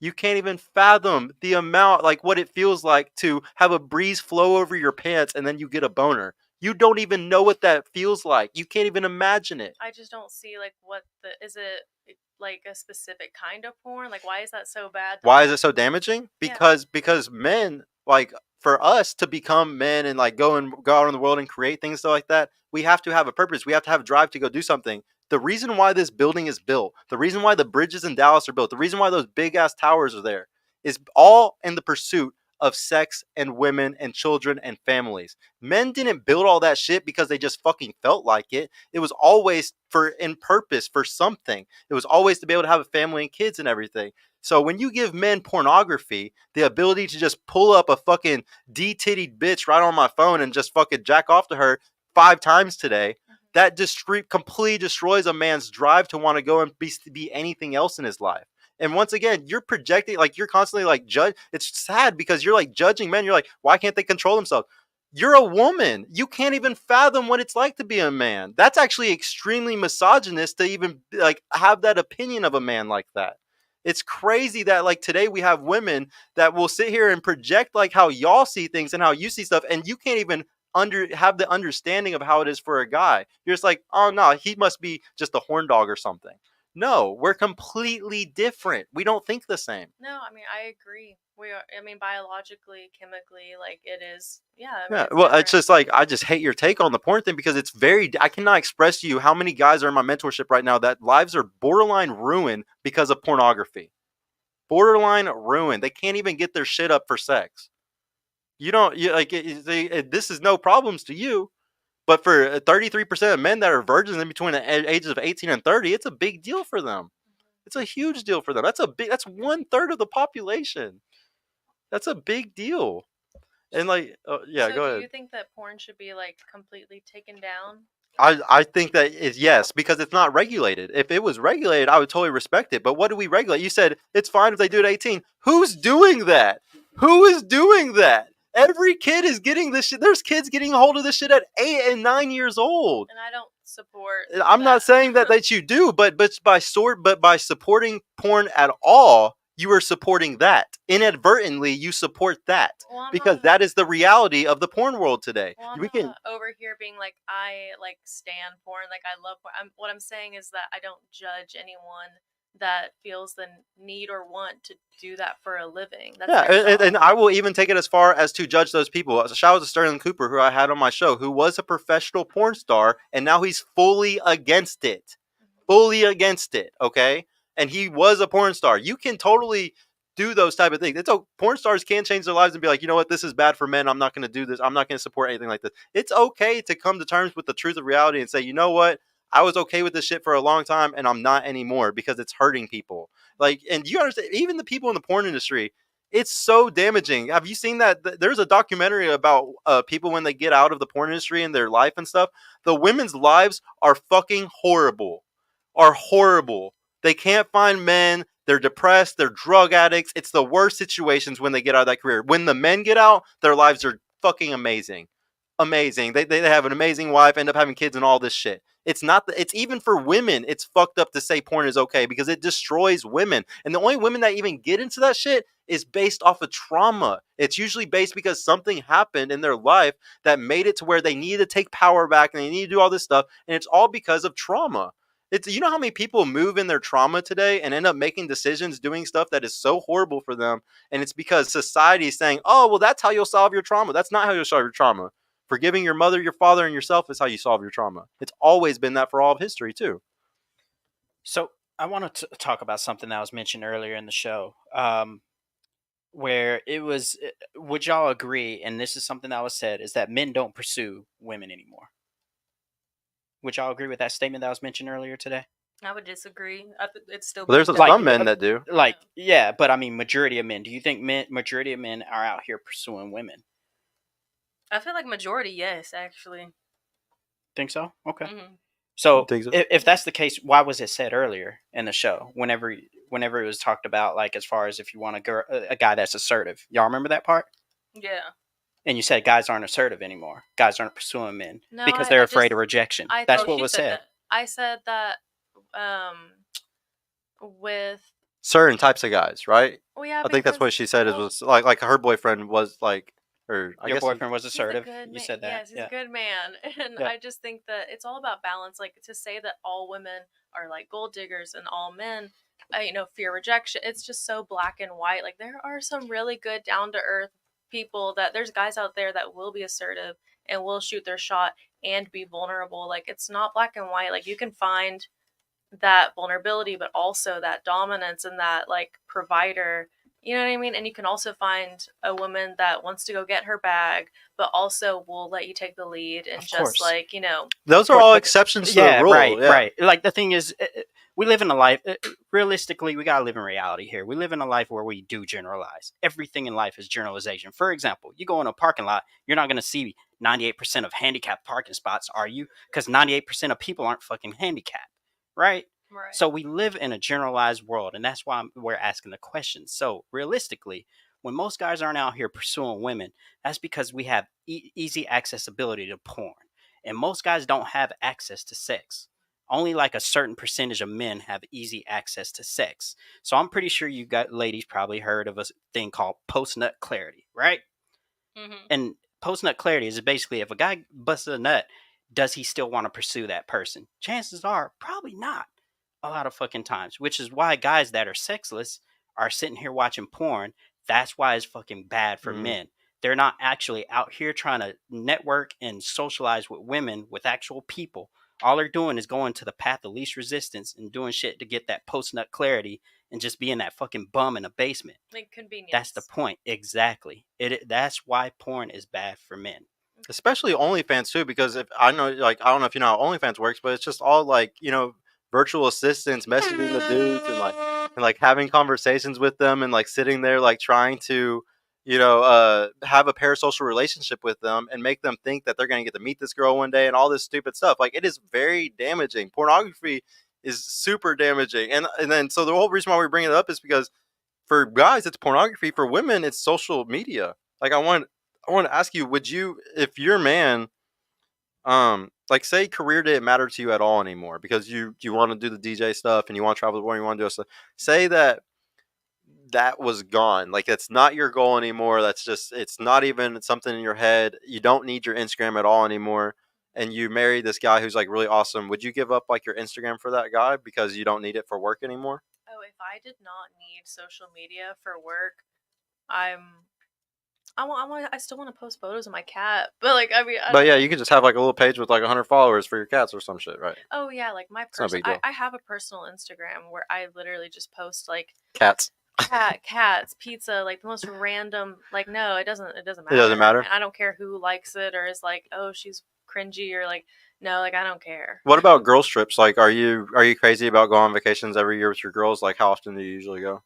You can't even fathom the amount, like what it feels like to have a breeze flow over your pants and then you get a boner. You don't even know what that feels like. You can't even imagine it. I just don't see like what the is it like a specific kind of porn? Like why is that so bad? Why is it so damaging? Yeah. Because men, like for us to become men and like go out in the world and create things stuff like that, we have to have a purpose. We have to have drive to go do something. The reason why this building is built, the reason why the bridges in Dallas are built, the reason why those big ass towers are there is all in the pursuit of sex and women and children and families. Men didn't build all that shit because they just fucking felt like it. It was always in purpose for something. It was always to be able to have a family and kids and everything. So when you give men pornography, the ability to just pull up a fucking D-tittied bitch right on my phone and just fucking jack off to her 5 times today, that completely destroys a man's drive to want to go and be anything else in his life. And once again, you're projecting, like, you're constantly like judge. It's sad because you're like judging men. You're like, why can't they control themselves? You're a woman. You can't even fathom what it's like to be a man. That's actually extremely misogynist to even like have that opinion of a man like that. It's crazy that like today we have women that will sit here and project like how y'all see things and how you see stuff, and you can't even have the understanding of how it is for a guy. You're just like, oh no, he must be just a horn dog or something. No, we're completely different. We don't think the same. No, I mean, I agree. We are, I mean, biologically, chemically, like it is. Yeah, I mean, Yeah, it's well, it's different. just like I just hate your take on the porn thing because it's I cannot express to you how many guys are in my mentorship right now that lives are borderline ruined because of pornography. Borderline ruined. They can't even get their shit up for sex. You don't this is no problems to you, but for 33% of men that are virgins in between the ages of 18 and 30, it's a big deal for them. It's a huge deal for them. That's 1/3 of the population. That's a big deal. And like, yeah, So go do ahead. you think that porn should be like completely taken down? I think that is yes, because it's not regulated. If it was regulated, I would totally respect it. But what do we regulate? You said it's fine if they do it at 18. Who's doing that? Who is doing that? Every kid is getting this shit. There's kids getting a hold of this shit at 8 and 9 years old. And I don't support. I'm not saying that you do, but by supporting porn at all, you are supporting that. Inadvertently, you support that. Well, Because that is the reality of the porn world today. Well, I'm We can not over here being like I like stan porn, like I love porn. What I'm saying is that I don't judge anyone that feels the need or want to do that for a living. That's Yeah, their and job. I will even take it as far as to judge those people. Shout out to Sterling Cooper, who I had on my show, who was a professional porn star, and now he's fully against it. Fully against it, okay? And he was a porn star. You can totally do those type of things. Porn stars can change their lives and be like, you know what, this is bad for men. I'm not going to do this. I'm not going to support anything like this. It's okay to come to terms with the truth of reality and say, you know what, I was okay with this shit for a long time, and I'm not anymore because it's hurting people. Like, and you understand, even the people in the porn industry, it's so damaging. Have you seen that? There's a documentary about people when they get out of the porn industry and their life and stuff. The women's lives are fucking horrible. Are horrible. They can't find men. They're depressed. They're drug addicts. It's the worst situations when they get out of that career. When the men get out, their lives are fucking amazing. Amazing. They have an amazing wife, end up having kids and all this shit. It's not. It's even for women. It's fucked up to say porn is okay because it destroys women. And the only women that even get into that shit is based off of trauma. It's usually based because something happened in their life that made it to where they need to take power back and they need to do all this stuff. And it's all because of trauma. You know how many people move in their trauma today and end up making decisions, doing stuff that is so horrible for them, and it's because society is saying, "Oh, well, that's how you'll solve your trauma." That's not how you'll solve your trauma. Forgiving your mother, your father, and yourself is how you solve your trauma. It's always been that for all of history too. So I want to talk about something that was mentioned earlier in the show, where it was. Would y'all agree? And this is something that was said: is that men don't pursue women anymore? Would y'all agree with that statement that was mentioned earlier today? I would disagree. It's still Well, there's being some done. men that do. Like, yeah, but I mean, majority of men. Do you think majority of men are out here pursuing women? I feel like majority, yes, actually. Think so? Okay. Mm-hmm. So, Think so? if that's the case, why was it said earlier in the show? Whenever it was talked about, like as far as if you want a guy that's assertive, y'all remember that part? Yeah. And you said guys aren't assertive anymore. Guys aren't pursuing men No, because I they're just- afraid of rejection. That's thought what she was said said. that. I said that with Certain types of guys, right? well, yeah, I think that's what because- she said. well, was like her boyfriend was like, or I Your guess boyfriend was he's a assertive. good You man. said that. Yes, he's Yeah. a good man, and Yeah. I just think that it's all about balance. Like to say that all women are like gold diggers and all men, fear rejection. It's just so black and white. Like there are some really good, down to earth people that there's guys out there that will be assertive and will shoot their shot and be vulnerable. Like it's not black and white. Like you can find that vulnerability, but also that dominance and that like provider You know what I mean? And you can also find a woman that wants to go get her bag, but also will let you take the lead and Of just course. like, you know, Those Of are course, all but exceptions to the yeah, rule. right, Yeah. right. Like the thing is, we live in a life. Realistically, we gotta live in reality here. We live in a life where we do generalize. Everything in life is generalization. For example, you go in a parking lot, you're not gonna see 98% of handicapped parking spots, are you? Because 98% of people aren't fucking handicapped, right? right. So we live in a generalized world, and that's why we're asking the question. So realistically, when most guys aren't out here pursuing women, that's because we have easy accessibility to porn, and most guys don't have access to sex. Only like a certain percentage of men have easy access to sex. So I'm pretty sure you got ladies probably heard of a thing called post nut clarity, right? Mm-hmm. And post nut clarity is basically if a guy busts a nut, does he still want to pursue that person? Chances are probably not a lot of fucking times, which is why guys that are sexless are sitting here watching porn. That's why it's fucking bad for Mhm. men. They're not actually out here trying to network and socialize with women, with actual people. All they're doing is going to the path of least resistance and doing shit to get that post nut clarity and just being that fucking bum in the basement. Like convenience. That's the point. Exactly. That's why porn is bad for men. Especially OnlyFans too, because if I know, like, I don't know if you know how OnlyFans works, but it's just all like, virtual assistants messaging the dudes and having conversations with them and like sitting there like trying to, have a parasocial relationship with them and make them think that they're gonna get to meet this girl one day and all this stupid stuff. Like it is very damaging. Pornography is super damaging, and then so the whole reason why we bring it up is because for guys it's pornography, for women it's social media. Like I want to ask you, would you, if your man, like say career didn't matter to you at all anymore because you want to do the DJ stuff and you want to travel the world, you want to do stuff. Say that was gone. Like it's not your goal anymore. That's just, it's not even something in your head. You don't need your Instagram at all anymore. And you marry this guy who's like really awesome. Would you give up like your Instagram for that guy because you don't need it for work anymore? Oh, if I did not need social media for work, I still want to post photos of my cat, but like I mean, But yeah, you could just have like a little page with like 100 followers for your cats or some shit, right? oh yeah, like my It's not a personal, big deal. I have a personal Instagram where I literally just post like Cats. cats, pizza, like the most random. Like no, it doesn't matter. It doesn't matter. And I don't care who likes it or is like, oh, she's cringy or like, no, like I don't care. What about girls trips? Like, are you crazy about going on vacations every year with your girls? Like, how often do you usually go?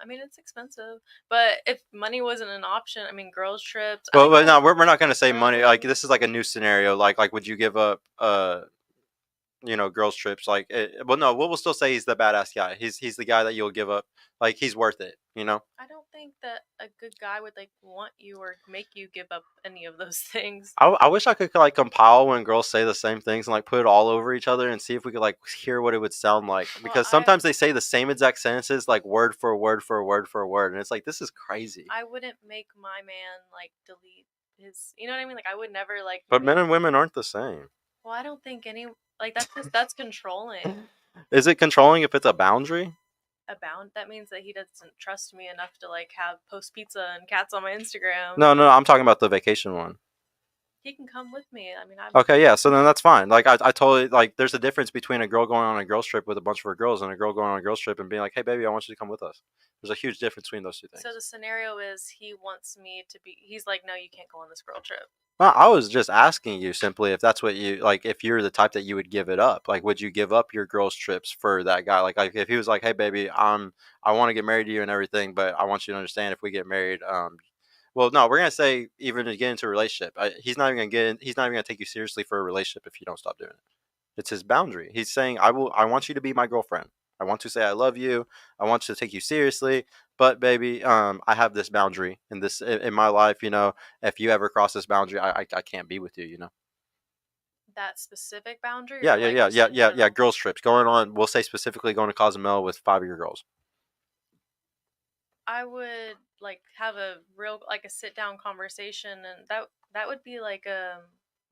I mean, it's expensive, but if money wasn't an option, I mean, girls trips. Well, but no, we're not gonna say money. Like, Um, this is like a new scenario. Like, would you give up, girls trips? Like, well, no, we'll still say he's the badass guy. He's the guy that you'll give up. Like, he's worth it. I don't think that a good guy would like want you or make you give up any of those things. I wish I could like compile when girls say the same things and like put it all over each other and see if we could like hear what it would sound like. Well, Because sometimes they say the same exact sentences like word for word for word for word, and it's like this is crazy. I wouldn't make my man like delete his. You know what I mean? Like I would never like. But men and women aren't the same. Well, I don't think any like that's controlling. Is it controlling if it's a boundary? A bound that means that he doesn't trust me enough to like have post pizza and cats on my Instagram. No, I'm talking about the vacation one. He can come with me. I mean, Okay, yeah, so then that's fine. Like, I totally, like, there's a difference between a girl going on a girls trip with a bunch of her girls and a girl going on a girls trip and being like, hey, baby, I want you to come with us. There's a huge difference between those two things. So the scenario is he wants me to be. He's like, no, you can't go on this girl trip. Well, I was just asking you simply if that's what you, like, if you're the type that you would give it up. Like, would you give up your girls trips for that guy? Like if he was like, hey, baby, I want to get married to you and everything, but I want you to understand if we get married, well, no, we're gonna say even to get into a relationship. He's not even gonna get in, he's not even gonna take you seriously for a relationship if you don't stop doing it. It's his boundary. He's saying, I want you to be my girlfriend. I want to say I love you. I want to take you seriously. But baby, I have this boundary in this in my life. If you ever cross this boundary, I can't be with you. That specific boundary. Yeah, or, yeah, like, yeah, just yeah, in yeah, yeah. general? Girls trips going on. We'll say specifically going to Cozumel with 5 of your girls. I would like have a real like a sit down conversation, and that would be like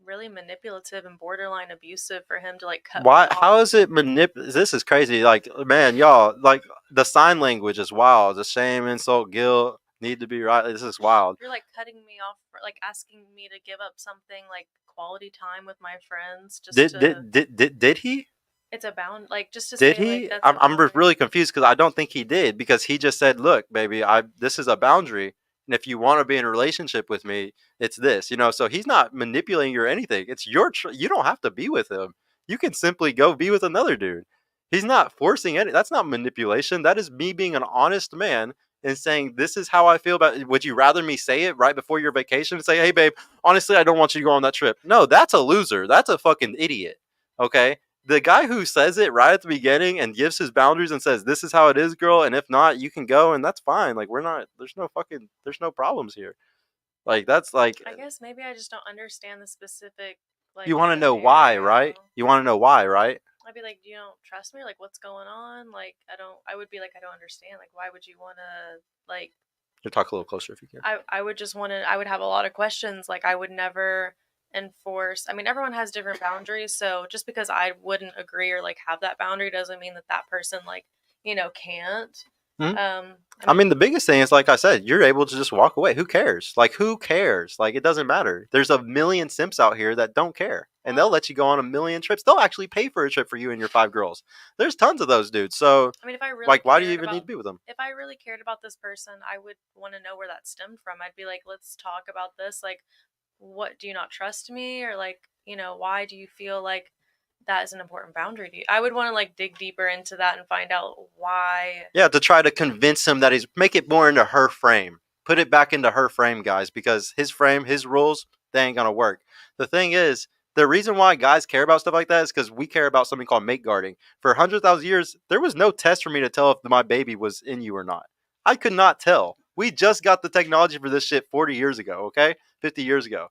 really manipulative and borderline abusive for him to like cut me Why? off. How is it This is crazy. Like, man, y'all, like the sign language is wild. The shame, insult, guilt need to be right. This is wild. You're like cutting me off, for, like asking me to give up something like quality time with my friends. Just Did to... did did did, did he? it's a bound, like, just to Did say, like, he? that's a I'm boundary. really confused because I don't think he did, because he just said, "Look, baby, this is a boundary, and if you want to be in a relationship with me, it's this." So he's not manipulating you or anything. It's you don't have to be with him. You can simply go be with another dude. He's not forcing any. That's not manipulation. That is me being an honest man and saying, "This is how I feel about it. Would you rather me say it right before your vacation and say, hey, babe, honestly, I don't want you to go on that trip?" No, that's a loser. That's a fucking idiot. Okay, the guy who says it right at the beginning and gives his boundaries and says, "This is how it is, girl, and if not, you can go," and that's fine. Like, we're not. There's no problems here. Like, that's like, I guess maybe I just don't understand the specific, like, you want to know why, right? scenario. You want to know why, right? I'd be like, you don't trust me? Like, what's going on? Like, I would be like, I don't understand. Like, why would you want to, like, You talk a little closer if you can. I would just want to, I would have a lot of questions. Like, I would never enforce, I mean, everyone has different boundaries. So just because I wouldn't agree or, like, have that boundary doesn't mean that that person, like, can't. Mhm. I mean, the biggest thing is, like I said, you're able to just walk away. Who cares? Like, who cares? Like, it doesn't matter. There's a million simps out here that don't care, and they'll let you go on a million trips. They'll actually pay for a trip for you and your 5 girls. There's tons of those dudes. So, I mean, if I really like, why do you cared even about, need to be with them? if I really cared about this person, I would want to know where that stemmed from. I'd be like, let's talk about this. Like, what, do you not trust me? Or, like, why do you feel like that is an important boundary to you? I would want to, like, dig deeper into that and find out why. Yeah, to try to convince him that make it more into her frame. Put it back into her frame, guys, because his frame, his rules, they ain't gonna work. The thing is, the reason why guys care about stuff like that is because we care about something called mate guarding. For 100,000 years, there was no test for me to tell if my baby was in you or not. I could not tell. We just got the technology for this shit 40 years ago, okay? 50 years ago.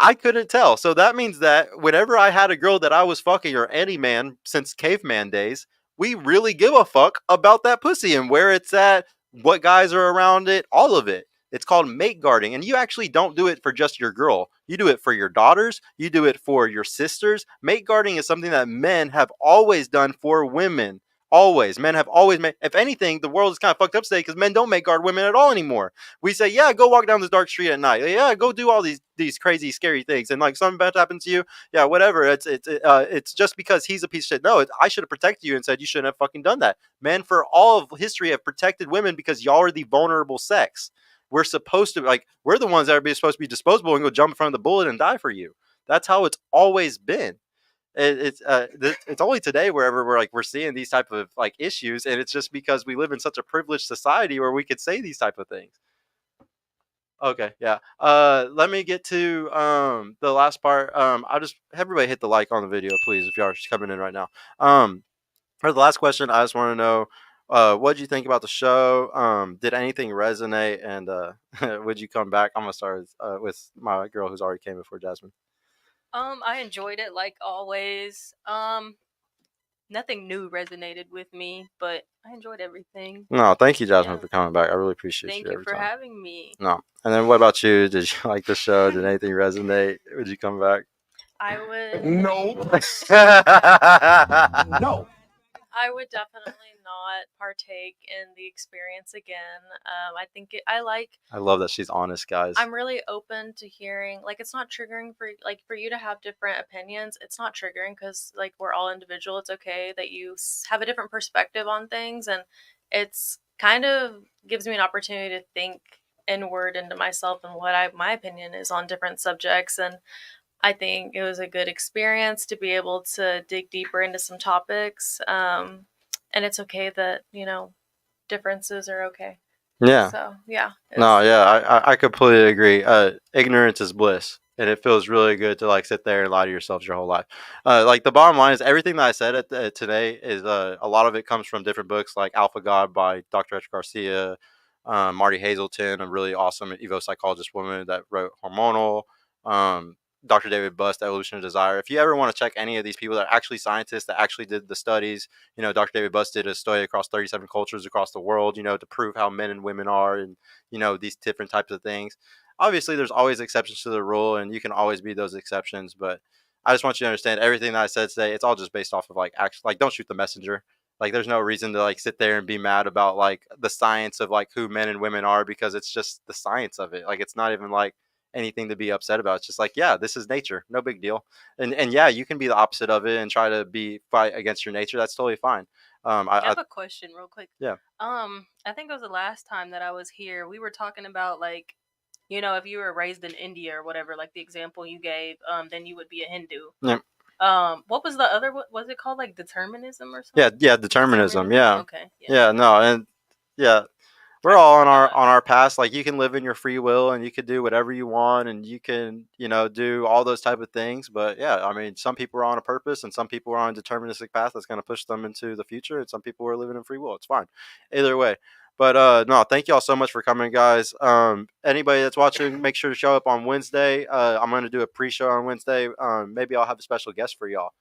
I couldn't tell. So that means that whenever I had a girl that I was fucking, or any man since caveman days, we really give a fuck about that pussy and where it's at, what guys are around it, all of it. It's called mate guarding. And you actually don't do it for just your girl. You do it for your daughters. You do it for your sisters. Mate guarding is something that men have always done for women. Always. Men have always made. If anything, the world is kind of fucked up today because men don't mate guard women at all anymore. We say, yeah, go walk down this dark street at night. Yeah, go do all these crazy, scary things. And like something bad happens to you, yeah, whatever. It's just because he's a piece of shit. No, I should have protected you and said you shouldn't have fucking done that. Men for all of history have protected women because y'all are the vulnerable sex. We're supposed to, like, we're the ones that are supposed to be disposable and go jump in front of the bullet and die for you. That's how it's always been. It's only today wherever we're seeing these type of like issues, and it's just because we live in such a privileged society where we could say these type of things. Okay, yeah. Let me get to the last part. I'll just have everybody hit the like on the video, please, if y'all are just coming in right now. For the last question, I just want to know, what did you think about the show? Did anything resonate, and would you come back? I'm gonna start with my girl who's already came before Jasmine. I enjoyed it like always. Nothing new resonated with me, but I enjoyed everything. No, thank you, Jasmine, Yeah. for coming back. I really appreciate Thank you you every for time. having me. No, and then what about you? Did you like the show? Did anything resonate? Would you come back? I would. No. No. I would definitely not partake in the experience again. I think I like. I love that she's honest, guys. I'm really open to hearing. Like, it's not triggering for you to have different opinions. It's not triggering because, like, we're all individual. It's okay that you have a different perspective on things, and it's kind of gives me an opportunity to think inward into myself and what my opinion is on different subjects. And I think it was a good experience to be able to dig deeper into some topics. And it's okay that, differences are okay. Yeah. So, yeah. No, yeah, I completely agree. Ignorance is bliss, and it feels really good to like sit there and lie to yourselves your whole life. Like the bottom line is everything that I said today is a lot of it comes from different books like Alpha God by Dr. H. Garcia, Marty Hazelton, a really awesome evo psychologist woman that wrote Hormonal. Dr. David Bust, Evolution of Desire. If you ever want to check any of these people that are actually scientists that actually did the studies, Dr. David Bust did a study across 37 cultures across the world, to prove how men and women are and, these different types of things. Obviously, there's always exceptions to the rule, and you can always be those exceptions. But I just want you to understand everything that I said today. It's all just based off of don't shoot the messenger. Like, there's no reason to like sit there and be mad about like the science of like who men and women are, because it's just the science of it. Like, it's not even like anything to be upset about. It's just like, yeah, this is nature, no big deal. And yeah, you can be the opposite of it and try to fight against your nature. That's totally fine. I have a question real quick. Yeah. I think it was the last time that I was here. We were talking about like, you know, if you were raised in India or whatever, like the example you gave, then you would be a Hindu. Yeah. What was the other? What was it called? Like determinism or something? Yeah, determinism. Yeah. Okay. Yeah, no, and yeah, we're all on our past. Like, you can live in your free will and you can do whatever you want and you can, do all those type of things. But yeah, I mean, some people are on a purpose and some people are on a deterministic path that's going to push them into the future, and some people are living in free will. It's fine, either way. But no, thank y'all so much for coming, guys. Anybody that's watching, make sure to show up on Wednesday. I'm going to do a pre-show on Wednesday. Maybe I'll have a special guest for y'all.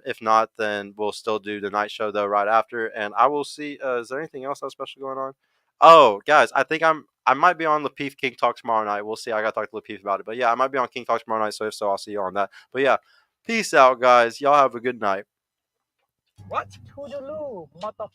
If not, then we'll still do the night show though right after. And I will see. Is there anything else that's special going on? Oh, guys, I think I might be on Lapeef King Talk tomorrow night. We'll see. I got to talk to Lapeef about it. But yeah, I might be on King Talk tomorrow night. So if so, I'll see you on that. But yeah, peace out, guys. Y'all have a good night. What? Toodaloo, motherfucker.